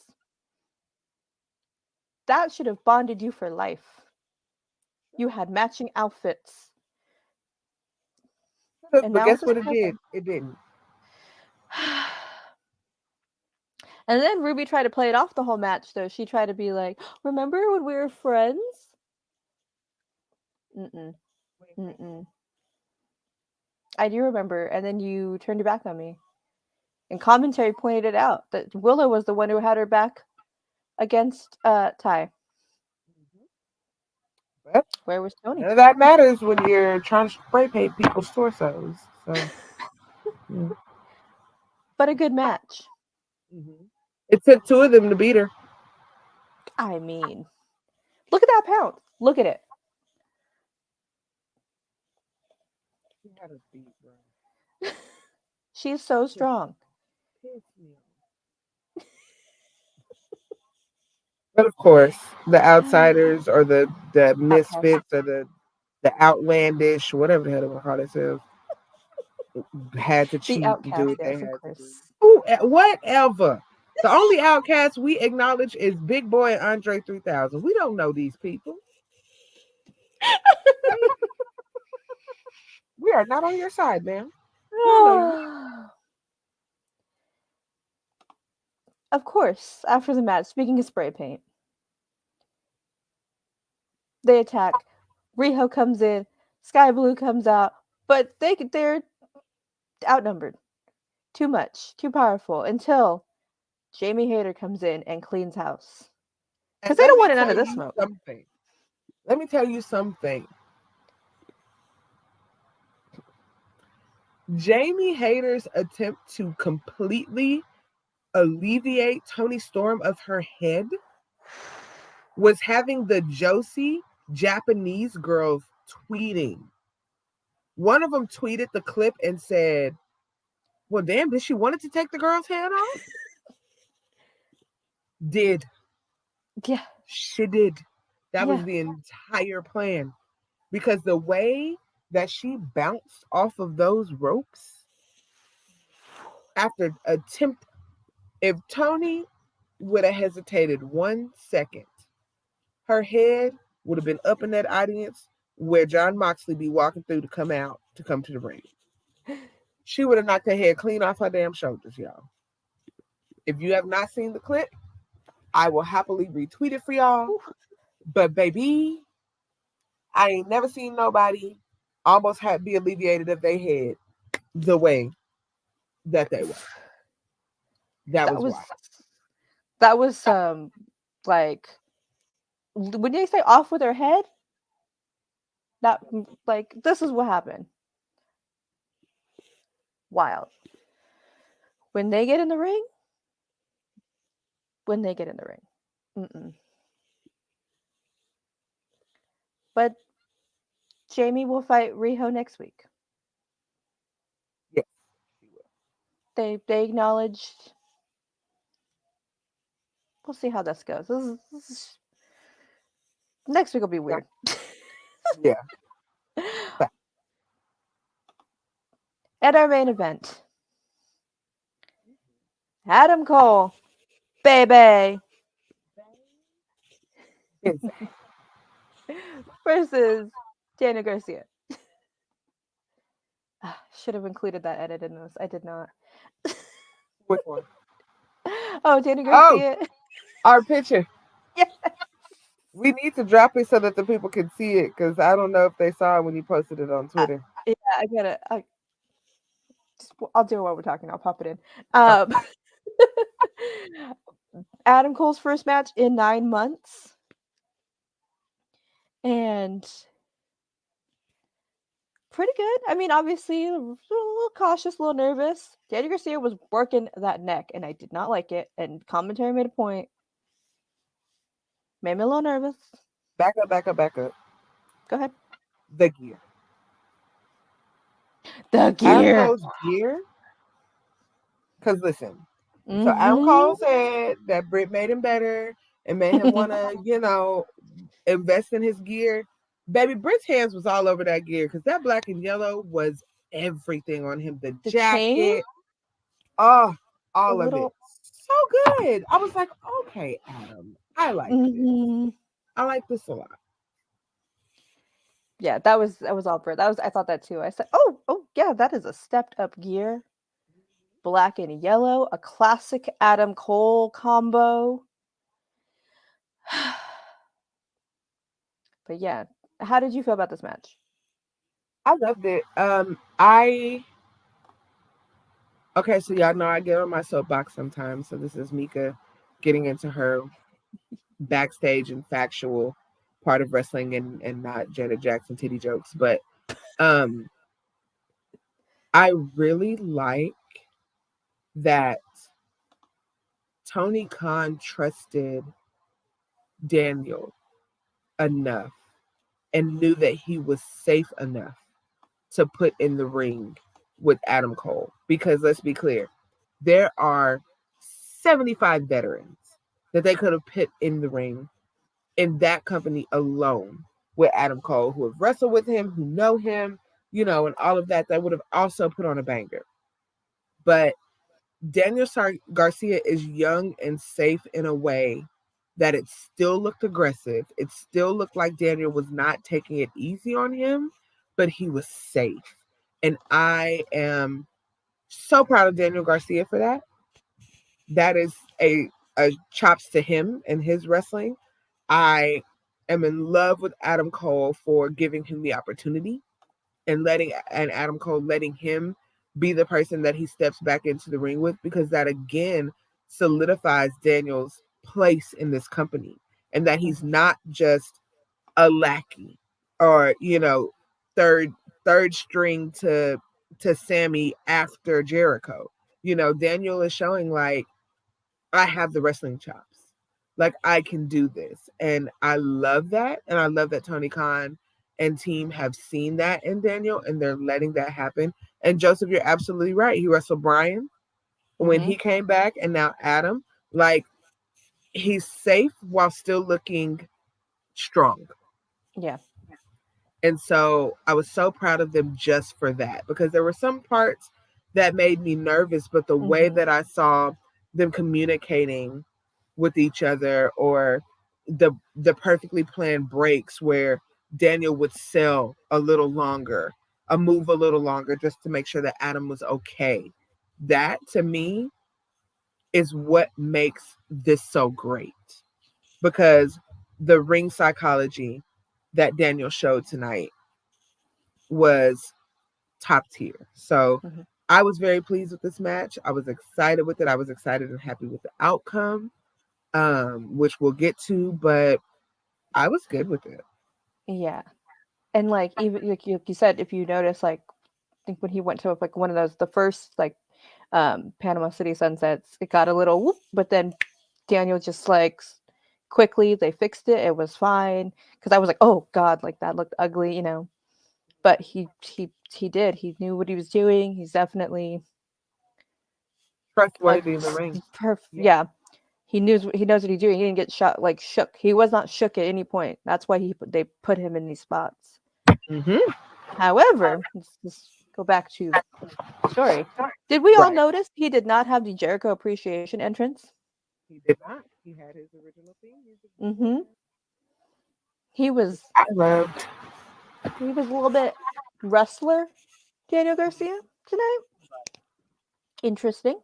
That should have bonded you for life. You had matching outfits. And But now it's guess this what it did? person. It didn't. And then Ruby tried to play it off the whole match, though. She tried to be like, remember when we were friends? Mm-mm. Mm-mm. I do remember. And then you turned your back on me. And commentary pointed it out that Willow was the one who had her back against Ty. But Where was Tony? none of that matters when you're trying to spray paint people's torsos. So, yeah. But a good match. It took two of them to beat her. I mean, look at that pound. Look at it. She had a beat, bro. She's so strong. But of course, the outsiders or the Outcast. misfits or the outlandish, whatever the hell they want to call themselves, had to The cheat and do outcast, what they yes, of had to do. course. Ooh, whatever. The only outcast we acknowledge is Big Boy and Andre 3000. We don't know these people. We are not on your side, ma'am. We don't know you. Of course, after the match, speaking of spray paint, they attack. Riho comes in, Sky Blue comes out, but they're outnumbered. Too much, too powerful, until Jamie Hayter comes in and cleans house. Because And they let don't me want none tell of this you smoke. something. Let me tell you something. Jamie Hayter's attempt to completely alleviate Tony Storm of her head was having the Josie Japanese girls tweeting. One of them tweeted the clip and said, well, damn, did she want to take the girl's head off? Did. Yeah. She did. That Yeah. was the entire plan. Because the way that she bounced off of those ropes after attempt, if Tony would have hesitated 1 second, her head would have been up in that audience where John Moxley be walking through to come out to come to the ring. She would have knocked her head clean off her damn shoulders, y'all. If you have not seen the clip, I will happily retweet it for y'all. But baby, I ain't never seen nobody almost be alleviated of their head the way that they were. That was why. That was like when they say off with her head, that like this is what happened. Wild. When they get in the ring. Mm-mm. But Jamie will fight Riho next week. Yes, she will. They acknowledged. We'll see how this goes. Next week will be weird. Yeah. At our main event, Adam Cole, baby, versus Daniel Garcia. Should have included that edit in this. I did not. Which one? Oh, Daniel Garcia. Our picture. Yeah. We need to drop it so that the people can see it because I don't know if they saw it when you posted it on Twitter. Yeah, I get it. I'll do it while we're talking. I'll pop it in. Adam Cole's first match in 9 months. And Pretty good. I mean, obviously, a little cautious, a little nervous. Daniel Garcia was working that neck, and I did not like it. And commentary made a point. Made me a little nervous. Back up, back up, back up. Go ahead. The gear. The Adam gear. Cole's gear. Because listen, so Adam Mm-hmm. Cole said that Britt made him better and made him want to, invest in his gear. Baby, Britt's hands was all over that gear because that black and yellow was everything on him. The chain, jacket, oh, all the of it. little. So good. I was like, okay, Adam, I like this. Mm-hmm. I like this a lot. Yeah, that was all Brit. I thought that too. I said, oh yeah, that is a stepped up gear. Black and yellow, a classic Adam Cole combo. But yeah, how did you feel about this match? I loved it. Okay, so y'all know I get on my soapbox sometimes. So this is Mika getting into her backstage and factual part of wrestling and not Janet Jackson titty jokes. But I really like that Tony Khan trusted Daniel enough and knew that he was safe enough to put in the ring with Adam Cole. Because let's be clear, there are 75 veterans that they could have put in the ring in that company alone with Adam Cole, who have wrestled with him, who know him, and all of that would have also put on a banger. But Daniel Garcia is young and safe in a way that it still looked aggressive. It still looked like Daniel was not taking it easy on him, but he was safe. And I am so proud of Daniel Garcia for that. That is a chops to him and his wrestling. I am in love with Adam Cole for giving him the opportunity and Adam Cole letting him be the person that he steps back into the ring with, because that again solidifies Daniel's place in this company and that he's not just a lackey or third string to Sammy after Jericho. Daniel is showing like, I have the wrestling chops. Like, I can do this. And I love that. And I love that Tony Khan and team have seen that in Daniel and they're letting that happen. And Joseph, you're absolutely right. He wrestled Bryan when he came back, and now Adam. Like, he's safe while still looking strong. Yeah. And so I was so proud of them just for that, because there were some parts that made me nervous, but the way that I saw them communicating with each other, or the perfectly planned breaks where Daniel would sell a little longer, a move a little longer, just to make sure that Adam was okay. That to me is what makes this so great, because the ring psychology that Daniel showed tonight was top tier. So I was very pleased with this match. I was excited with it. I was excited and happy with the outcome, which we'll get to, but I was good with it. Yeah. And like, even like you said, if you notice, like, I think when he went to like one of those, the first like Panama City Sunsets, it got a little whoop, but then Daniel just like quickly they fixed it. It was fine, because I was like, oh God, like that looked ugly, but he did. He knew what he was doing. He's definitely Trustworthy in the ring. Yeah. He knows what he's doing. He didn't get shook. He was not shook at any point. That's why they put him in these spots. However, let's just go back to the story. Did we all notice he did not have the Jericho Appreciation entrance? He did not. He had his original theme. He was. I loved. He was a little bit wrestler, Daniel Garcia tonight. Interesting.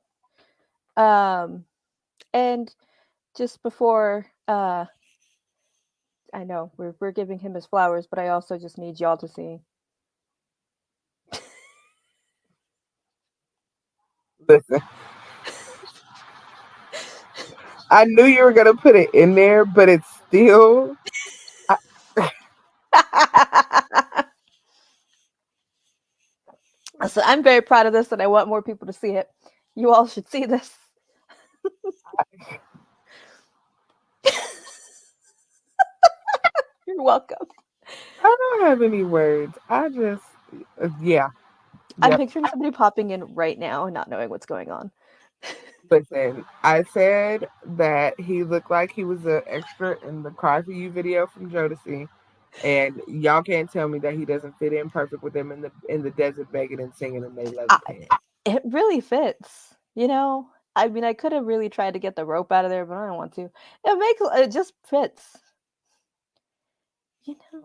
And just before, I know we're giving him his flowers, but I also just need y'all to see. Listen, I knew you were gonna put it in there, but it's still. Listen, I'm very proud of this, and I want more people to see it. You all should see this. You're welcome. I don't have any words. I just, yeah. I'm Yep. picturing somebody popping in right now and not knowing what's going on. Listen, I said that he looked like he was an extra in the Cry For You video from Jodeci, and y'all can't tell me that he doesn't fit in perfect with them in the desert begging and singing and they love the pants. It really fits, you know. I mean, I could have really tried to get the rope out of there, but I don't want to. It just fits. You know.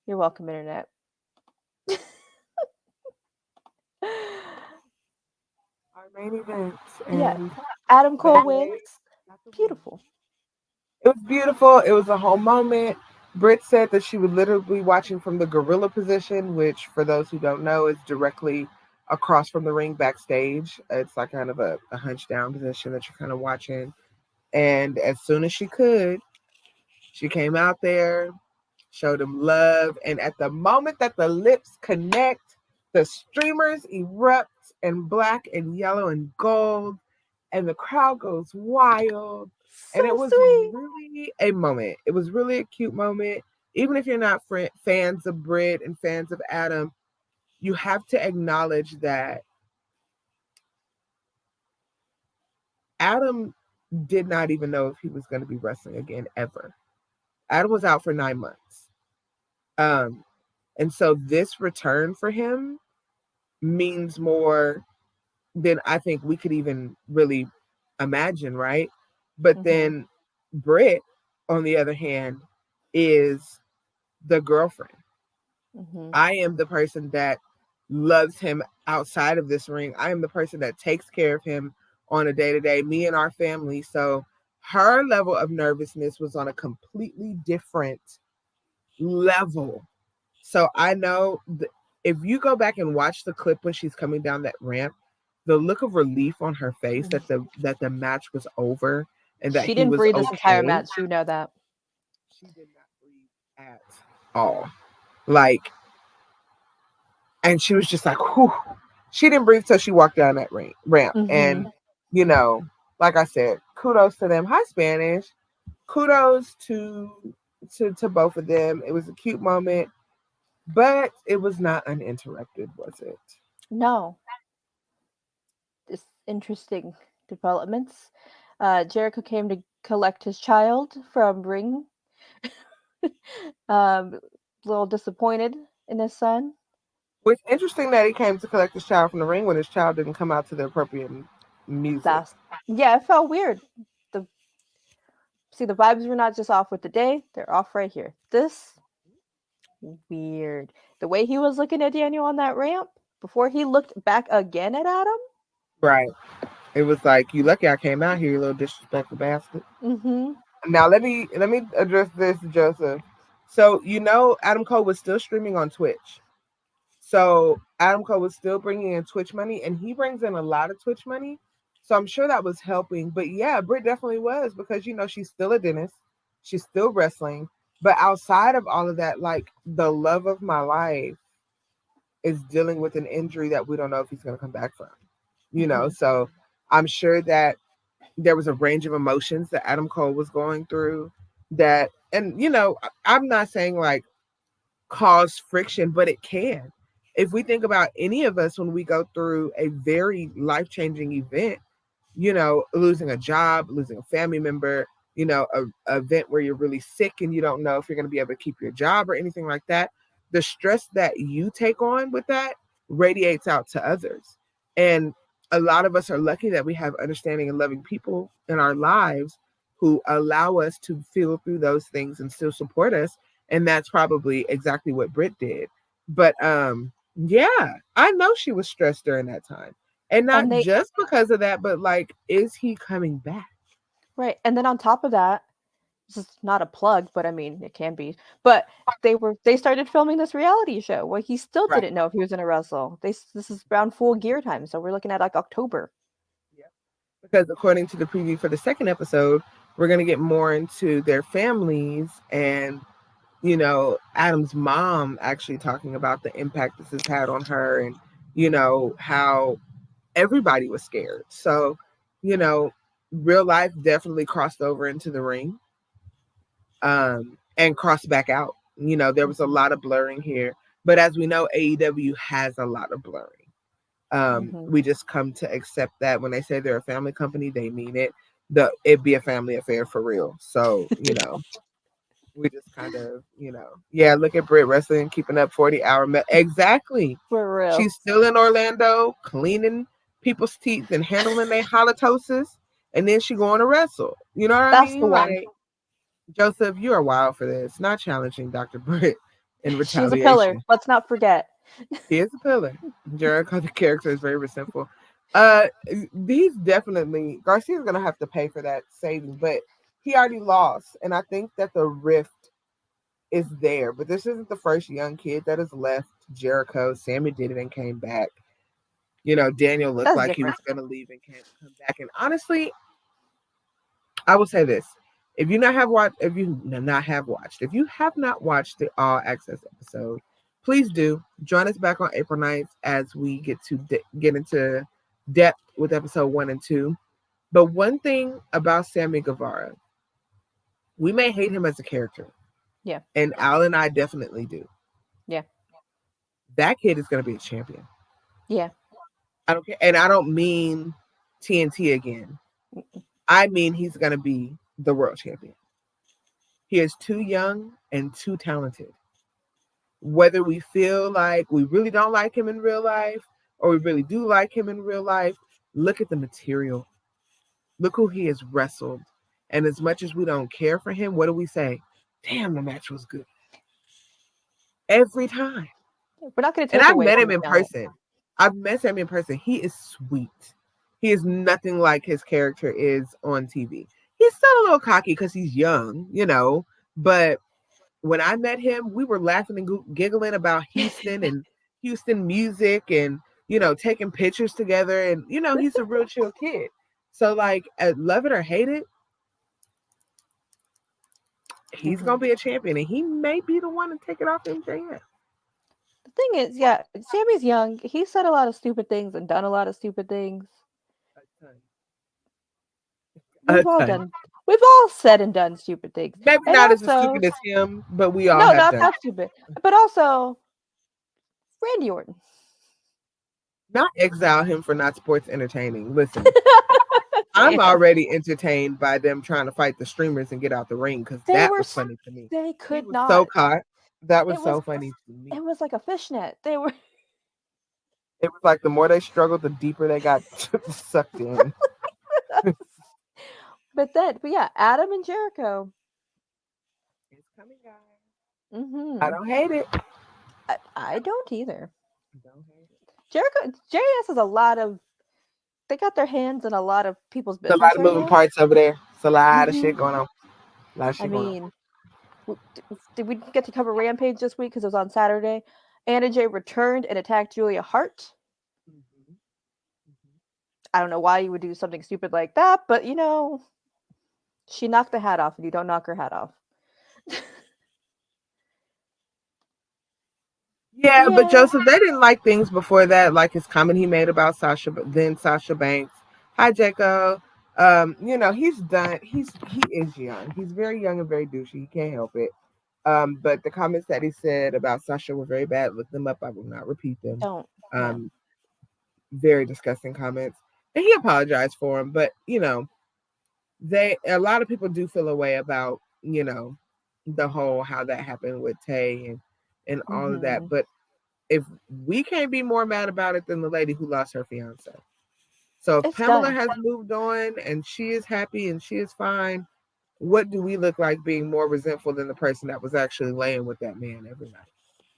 You're welcome, internet. Our main event. Yeah, And Adam Cole Bailey wins. got the win. Beautiful. It was beautiful. It was a whole moment. Britt said that she would literally be watching from the gorilla position, which, for those who don't know, is directly across from the ring backstage. It's like kind of a hunch down position that you're kind of watching. And as soon as she could, she came out there, showed him love. And at the moment that the lips connect, the streamers erupt in black and yellow and gold, and the crowd goes wild. So And it was sweet. really a moment. It was really a cute moment. Even if you're not fans of Britt and fans of Adam, you have to acknowledge that Adam did not even know if he was going to be wrestling again ever. Adam was out for 9 months. And so this return for him means more than I think we could even really imagine, right? But then Britt, on the other hand, is the girlfriend. I am the person that loves him outside of this ring. I am the person that takes care of him on a day-to-day, me and our family. So her level of nervousness was on a completely different level. So I know if you go back and watch the clip when she's coming down that ramp, the look of relief on her face that the match was over and that She he didn't was breathe this entire okay. match. You know that. She did not breathe at all. Like, and she was just like, whew. She didn't breathe till she walked down that ramp. And, you know, like I said, kudos to them. Hi, Spanish. Kudos to both of them. It was a cute moment, but it was not uninterrupted, was it? No. Just interesting developments. Jericho came to collect his child from Ring. A little disappointed in his son. It's interesting that he came to collect his child from the ring when his child didn't come out to the appropriate music. Yeah, it felt weird. The vibes were not just off with the day; they're off right here. This weird. The way he was looking at Daniel on that ramp before he looked back again at Adam. Right. It was like, you lucky I came out here, you little disrespectful bastard. Now let me address this, Joseph. So Adam Cole was still streaming on Twitch. So Adam Cole was still bringing in Twitch money, and he brings in a lot of Twitch money. So I'm sure that was helping. But yeah, Britt definitely was, because she's still a dentist, she's still wrestling. But outside of all of that, like, the love of my life is dealing with an injury that we don't know if he's going to come back from. So I'm sure that there was a range of emotions that Adam Cole was going through that, and I'm not saying like cause friction, but it can. If we think about any of us when we go through a very life-changing event, losing a job, losing a family member, a event where you're really sick and you don't know if you're going to be able to keep your job or anything like that, the stress that you take on with that radiates out to others. And a lot of us are lucky that we have understanding and loving people in our lives who allow us to feel through those things and still support us. And that's probably exactly what Britt did. But yeah, I know she was stressed during that time. And not just because of that, but like, is he coming back? Right. And then on top of that, this is not a plug, but I mean, it can be. But they started filming this reality show where he still didn't know if he was going to wrestle. This is around full gear time, so we're looking at like October. Yeah. Because according to the preview for the second episode, we're going to get more into their families and you know, Adam's mom actually talking about the impact this has had on her, and, you know, how everybody was scared. So, you know, real life definitely crossed over into the ring, and crossed back out. You know, there was a lot of blurring here. But as we know, AEW has a lot of blurring. We just come to accept that when they say they're a family company, they mean it. It be a family affair for real. So, you know, we just kind of, you know, yeah, look at Britt wrestling, keeping up 40-hour. Exactly. For real. She's still in Orlando, cleaning people's teeth and handling their halitosis, and then she going to wrestle. You know what I That's mean? the one. Like, Joseph, you are wild for this. Not challenging Dr. Britt in She's a pillar. retaliation. Let's not forget. He is a pillar. Jericho, the character, is very resentful. He's definitely, Garcia's gonna have to pay for that saving, but he already lost, and I think that the rift is there. But this isn't the first young kid that has left Jericho. Sammy did it and came back. You know, Daniel looked That's like different. he was gonna leave and can't come back. And honestly, I will say this: if you have not watched the All Access episode, please do join us back on April 9th as we get to get into depth with episode 1 and 2. But one thing about Sammy Guevara, we may hate him as a character. Yeah. And Al and I definitely do. Yeah. That kid is going to be a champion. Yeah. I don't care. And I don't mean TNT again. I mean he's going to be the world champion. He is too young and too talented. Whether we feel like we really don't like him in real life or we really do like him in real life, look at the material. Look who he has wrestled. And as much as we don't care for him, what do we say? Damn, the match was good. Every time. We're not going to And take I've away met from him in the talent. person. I've met him in person. He is sweet. He is nothing like his character is on TV. He's still a little cocky because he's young, you know, but when I met him, we were laughing and giggling about Houston and Houston music and, you know, taking pictures together. And, you know, he's a real chill kid. So, like, love it or hate it, he's going to be a champion. And he may be the one to take it off MJF. The thing is, yeah, Sammy's young. He's said a lot of stupid things and done a lot of stupid things. We've all said and done stupid things. Maybe And not also, as stupid as him, but we all no, have not done. that stupid. But also, Randy Orton. Not exile him for not sports entertaining. Listen, I'm already entertained by them trying to fight the streamers and get out the ring because that was funny to me. They could not. So caught. That was so funny to me. It was like a fishnet. They were. It was like the more they struggled, the deeper they got sucked in. But yeah, Adam and Jericho. It's coming, guys. I I don't hate it. I don't either. Don't hate it. Jericho, JS has a lot of. They got their hands in a lot of people's business. There's a lot of right moving now. parts over there. It's a lot of shit going on. A lot of shit I going on. mean, did we get to cover Rampage this week because it was on Saturday? Anna Jay returned and attacked Julia Hart. I don't know why you would do something stupid like that, but you know, she knocked the hat off, and you don't knock her hat off. Yeah, but Joseph, they didn't like things before that, like his comment he made about Sasha Banks. Hi, Jaco. You know, he is young. He's very young and very douchey. He can't help it. But the comments that he said about Sasha were very bad. Look them up. I will not repeat them. Don't. Very disgusting comments. And he apologized for them, but you know, a lot of people do feel a way about, you know, the whole how that happened with Tay and all of that. But if we can't be more mad about it than the lady who lost her fiance. So if Pamela has moved on and she is happy and she is fine, what do we look like being more resentful than the person that was actually laying with that man every night?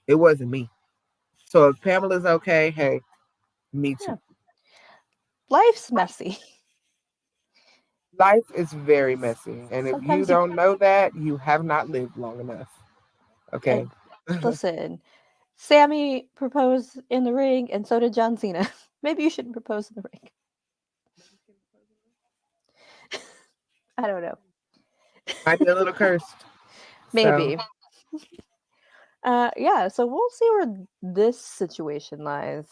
It wasn't me. So if Pamela's okay, hey, me too. Yeah. Life's messy. Life is very messy. And if you don't know that, you have not lived long enough. Okay. Listen, Sammy proposed in the ring, and so did John Cena. Maybe you shouldn't propose in the ring. I don't know. Might be a little cursed. Maybe. So, Yeah, so we'll see where this situation lies.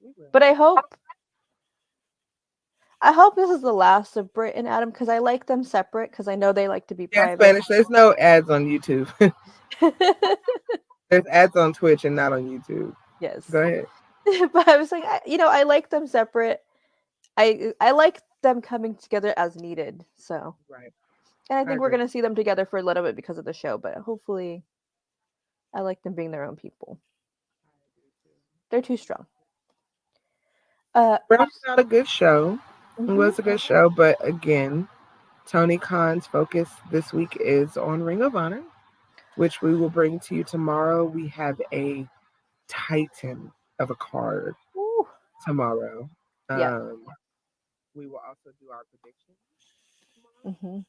We will. But I hope this is the last of Britt and Adam because I like them separate because I know they like to be Yeah, private. Spanish. There's no ads on YouTube. There's ads on Twitch and not on YouTube. Yes. Go ahead. But I was like, I like them separate. I like them coming together as needed. So, Right. and I think we're agree. gonna see them together for a little bit because of the show. But hopefully, I like them being their own people. They're too strong. Rounding out a good show. It Mhm. was a good show, but again, Tony Khan's focus this week is on Ring of Honor, which we will bring to you tomorrow. We have a titan of a card Ooh. tomorrow. Yeah. We will also do our predictions. Hmm.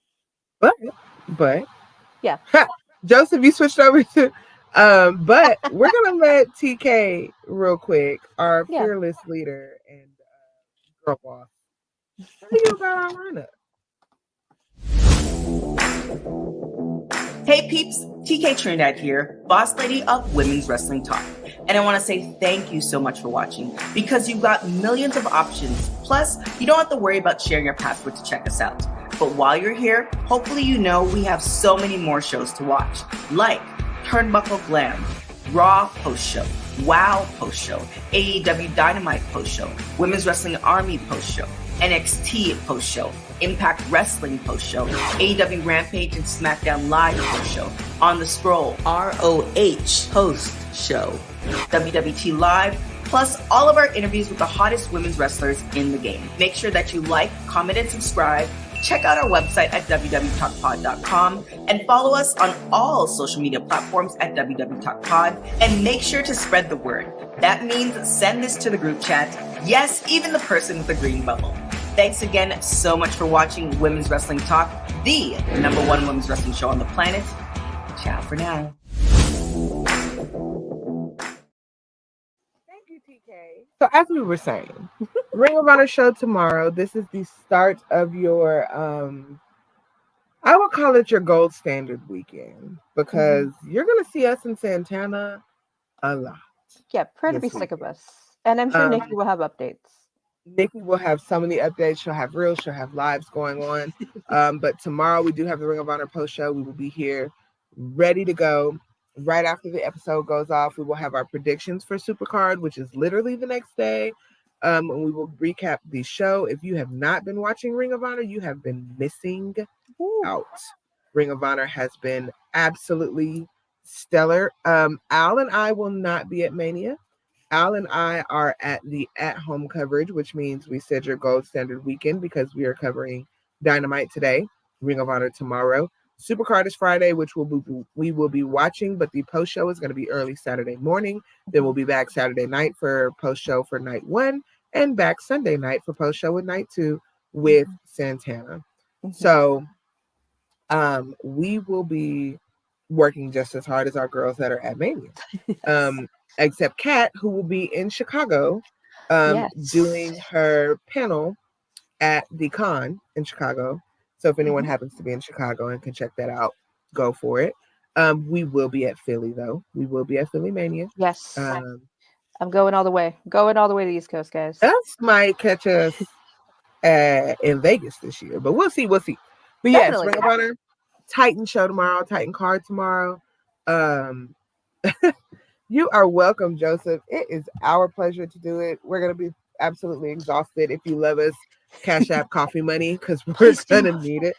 But Yeah. Joseph, you switched over to but we're gonna let TK real quick, our Yeah. fearless leader and girl boss. Tell you about our lineup. Hey peeps, TK Trinidad here, boss lady of Women's Wrestling Talk. And I want to say thank you so much for watching because you've got millions of options. Plus, you don't have to worry about sharing your password to check us out. But while you're here, hopefully you know we have so many more shows to watch, like Turnbuckle Glam, Raw Post-Show, WoW Post-Show, AEW Dynamite Post-Show, Women's Wrestling Army Post-Show, NXT Post-Show, Impact Wrestling Post-Show, AEW Rampage and SmackDown Live Post-Show, On the Scroll, ROH Post-Show, WWT Live, plus all of our interviews with the hottest women's wrestlers in the game. Make sure that you like, comment, and subscribe. Check out our website at www.talkpod.com and follow us on all social media platforms at www.talkpod, and make sure to spread the word. That means send this to the group chat. Yes, even the person with the green bubble. Thanks again so much for watching Women's Wrestling Talk, the #1 women's wrestling show on the planet. Ciao for now. Thank you, TK. So as we were saying, Ring of Honor show tomorrow. This is the start of your I would call it your gold standard weekend because you're gonna see us in Santana a lot. Yeah. Pray to be This sick of weekend. us. And I'm sure Um, Nikki will have updates. Nikki will have so many updates. She'll have reels, she'll have lives going on. But tomorrow we do have the Ring of Honor post show. We will be here ready to go. Right after the episode goes off, we will have our predictions for Supercard, which is literally the next day. And we will recap the show. If you have not been watching Ring of Honor, you have been missing out. Ring of Honor has been absolutely stellar. Al and I will not be at Mania. Al and I are at the at-home coverage, which means we said your gold standard weekend because we are covering Dynamite today, Ring of Honor tomorrow. Supercard is Friday, which we will be watching, but the post show is going to be early Saturday morning. Then we'll be back Saturday night for post show for night 1, and back Sunday night for post show with night 2 with Santana. So we will be working just as hard as our girls that are at Mania. Except Kat, who will be in Chicago doing her panel at the con in Chicago. So if anyone happens to be in Chicago and can check that out, go for it. We will be at Philly, though. We will be at Philly Mania. Yes. I'm going all the way. Going all the way to the East Coast, guys. Us might catch us in Vegas this year, but we'll see. We'll see. But Definitely. yes, Ring of Honor, Titan show tomorrow, Titan card tomorrow. You are welcome, Joseph. It is our pleasure to do it. We're going to be absolutely exhausted. If you love us, Cash App coffee money because we're going to need it.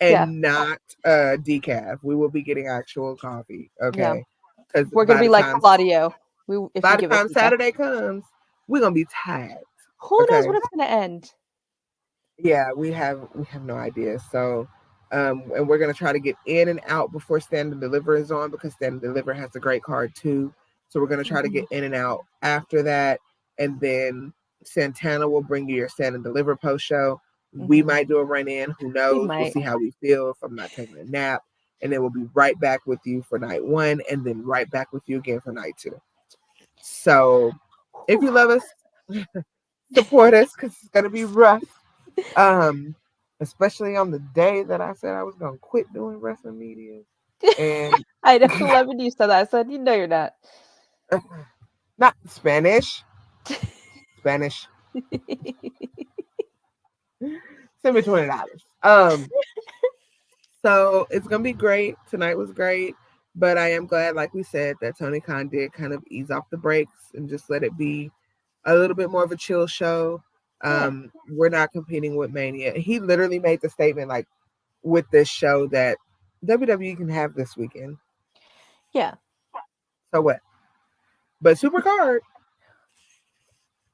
And not decaf. We will be getting actual coffee. Okay. Because we're going to be like Claudio. By the time Saturday comes, we're going to be tired. Who knows when it's going to end? Yeah, we have no idea. So, and we're going to try to get in and out before Stand and Deliver is on because Stand and Deliver has a great card too. So we're going to try to get in and out after that. And then Santana will bring you your Stand and Deliver post show. We might do a run in. Who knows? We'll see how we feel if I'm not taking a nap. And then we'll be right back with you for night 1 and then right back with you again for night 2. So if you love us, support us because it's going to be rough. Especially on the day that I said I was going to quit doing wrestling media. And I know. 11 you said that. I said, you know you're not. not Spanish. Spanish. Send me $20. So it's gonna be great. Tonight was great, but I am glad, like we said, that Tony Khan did kind of ease off the brakes and just let it be a little bit more of a chill show. Yeah. We're not competing with Mania. He literally made the statement, like, with this show that WWE can have this weekend. Yeah. So what? But Supercard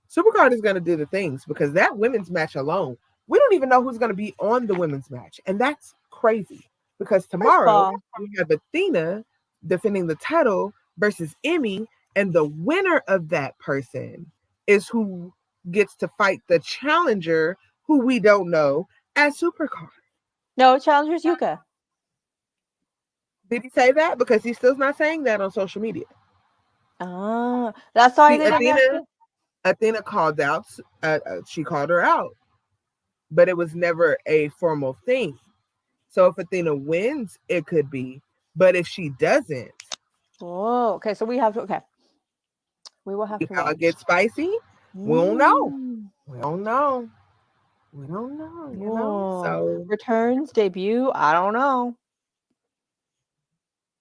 is going to do the things, because that women's match alone, we don't even know who's going to be on the women's match. And that's crazy, because First of tomorrow all, we have Athena defending the title versus Emmy, and the winner of that person is who gets to fight the challenger, who we don't know, as Supercard. no, challenger's Yuka. Did he say that? Because he's still not saying that on social media. Ah, that's why See, they didn't have to. Athena called out, she called her out, but it was never a formal thing. So if Athena wins, it could be, but if she doesn't, Whoa. Okay, so we have to. Okay, we will have to how watch. it gets spicy, we don't know. Mm. We don't know. We don't know, you know? Whoa. So Returns, debut, I don't know.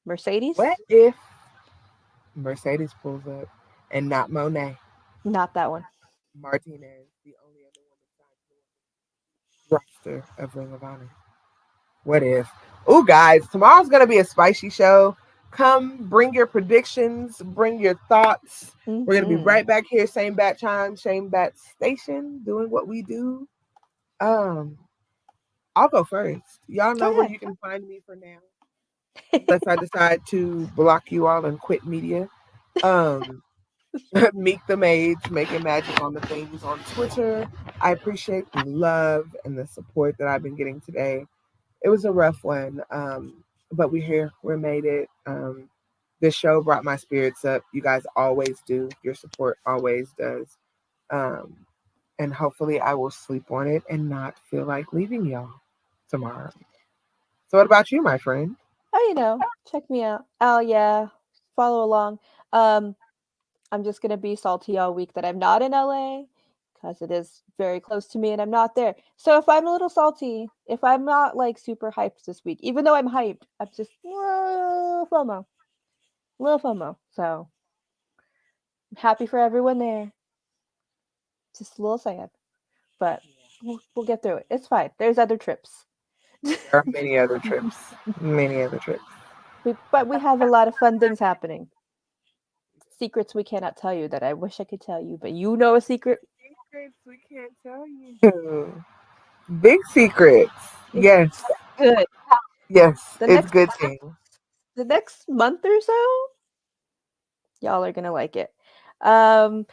Mercedes? what if Mercedes pulls up and not Monet? Not that one. Martinez, the only other woman roster of Ring of Honor. What if? Oh, guys, tomorrow's going to be a spicy show. Come, bring your predictions, bring your thoughts. We're going to be right back here, same bat time, same bat station, doing what we do. I'll go first. Y'all know where you can find me for now, unless I decide to block you all and quit media. Meek the Mage, making magic on the things on Twitter. I appreciate the love and the support that I've been getting today. It was a rough one, but we're here. We made it. This show brought my spirits up. You guys always do. Your support always does. And hopefully I will sleep on it and not feel like leaving y'all tomorrow. So what about you, my friend? Oh, you know, check me out. Oh, yeah. Follow along. I'm just going to be salty all week that I'm not in LA, because it is very close to me and I'm not there. So if I'm a little salty, if I'm not like super hyped this week, even though I'm hyped, I'm just little FOMO. Little FOMO. So I'm happy for everyone there. Just a little sad. But we'll get through it. It's fine. There's other trips. There are many other trips. Many other trips. But we have a lot of fun things happening. Secrets we cannot tell you that I wish I could tell you, but you know a secret. Secrets we can't tell you. Big secrets. Yes. Good. Yes. The It's next good things. the next month or so, y'all are gonna like it. Oh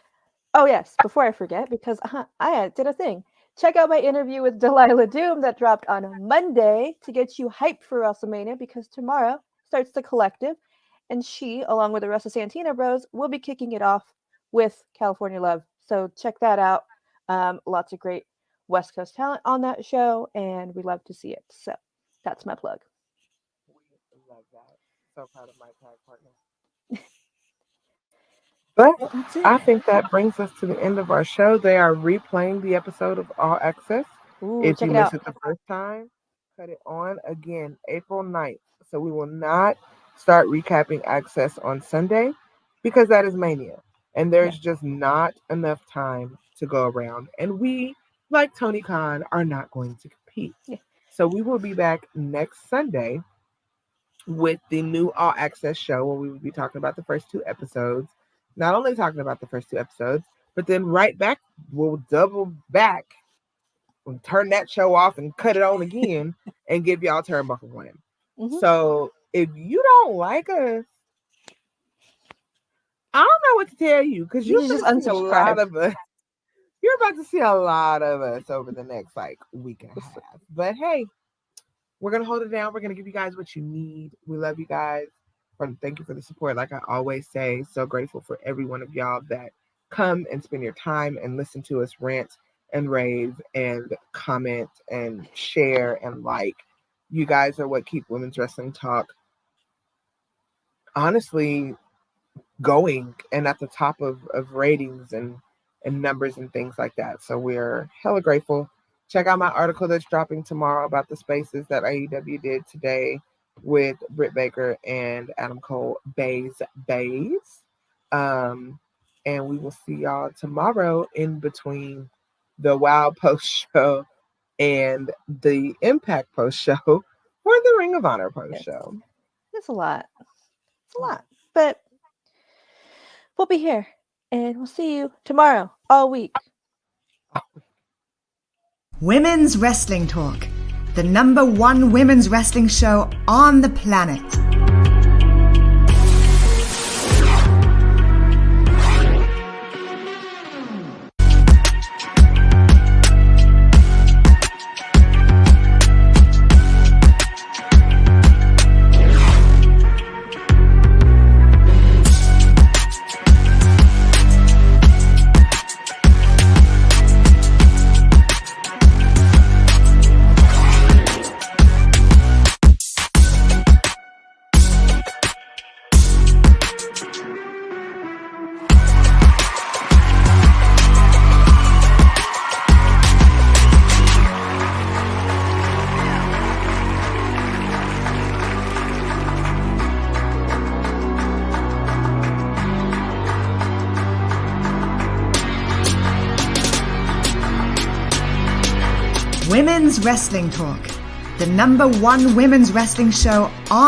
yes, before I forget, because I did a thing. Check out my interview with Delilah Doom that dropped on Monday to get you hyped for WrestleMania, because tomorrow starts the collective, and she, along with the rest of Santino Bros, will be kicking it off with California Love. So check that out. Lots of great West Coast talent on that show, and we love to see it. So that's my plug. We love that. So proud of my tag partner. But That's it. I think that brings us to the end of our show. They are replaying the episode of All Access. Ooh, If check you it missed out. it the first time, cut it on again, April 9th. So we will not start recapping Access on Sunday, because that is Mania. And there's just not enough time to go around. And we, like Tony Khan, are not going to compete. Yeah. So we will be back next Sunday with the new All Access show, where we will be talking about the first two episodes. Not only talking about the first two episodes, but then right back, we'll double back, we'll turn that show off and cut it on again and give y'all Turnbuckle One. Mhm. So if you don't like us, I don't know what to tell you, because You you're just going to see a lot unsubscribe. of us. You're about to see a lot of us over the next week and a half. But hey, we're going to hold it down. We're going to give you guys what you need. We love you guys. Thank you for the support. Like I always say, so grateful for every one of y'all that come and spend your time and listen to us rant and rave and comment and share and like. You guys are what keep Women's Wrestling Talk honestly going and at the top of ratings and numbers and things like that. So we're hella grateful. Check out my article that's dropping tomorrow about the spaces that AEW did today with Britt Baker and Adam Cole Bays. And we will see y'all tomorrow in between the WoW post show and the Impact post show for the Ring of Honor post show. It's a lot. It's a lot. But we'll be here and we'll see you tomorrow all week. Women's Wrestling Talk, the #1 women's wrestling show on the planet. Women's Wrestling Talk, the #1 women's wrestling show on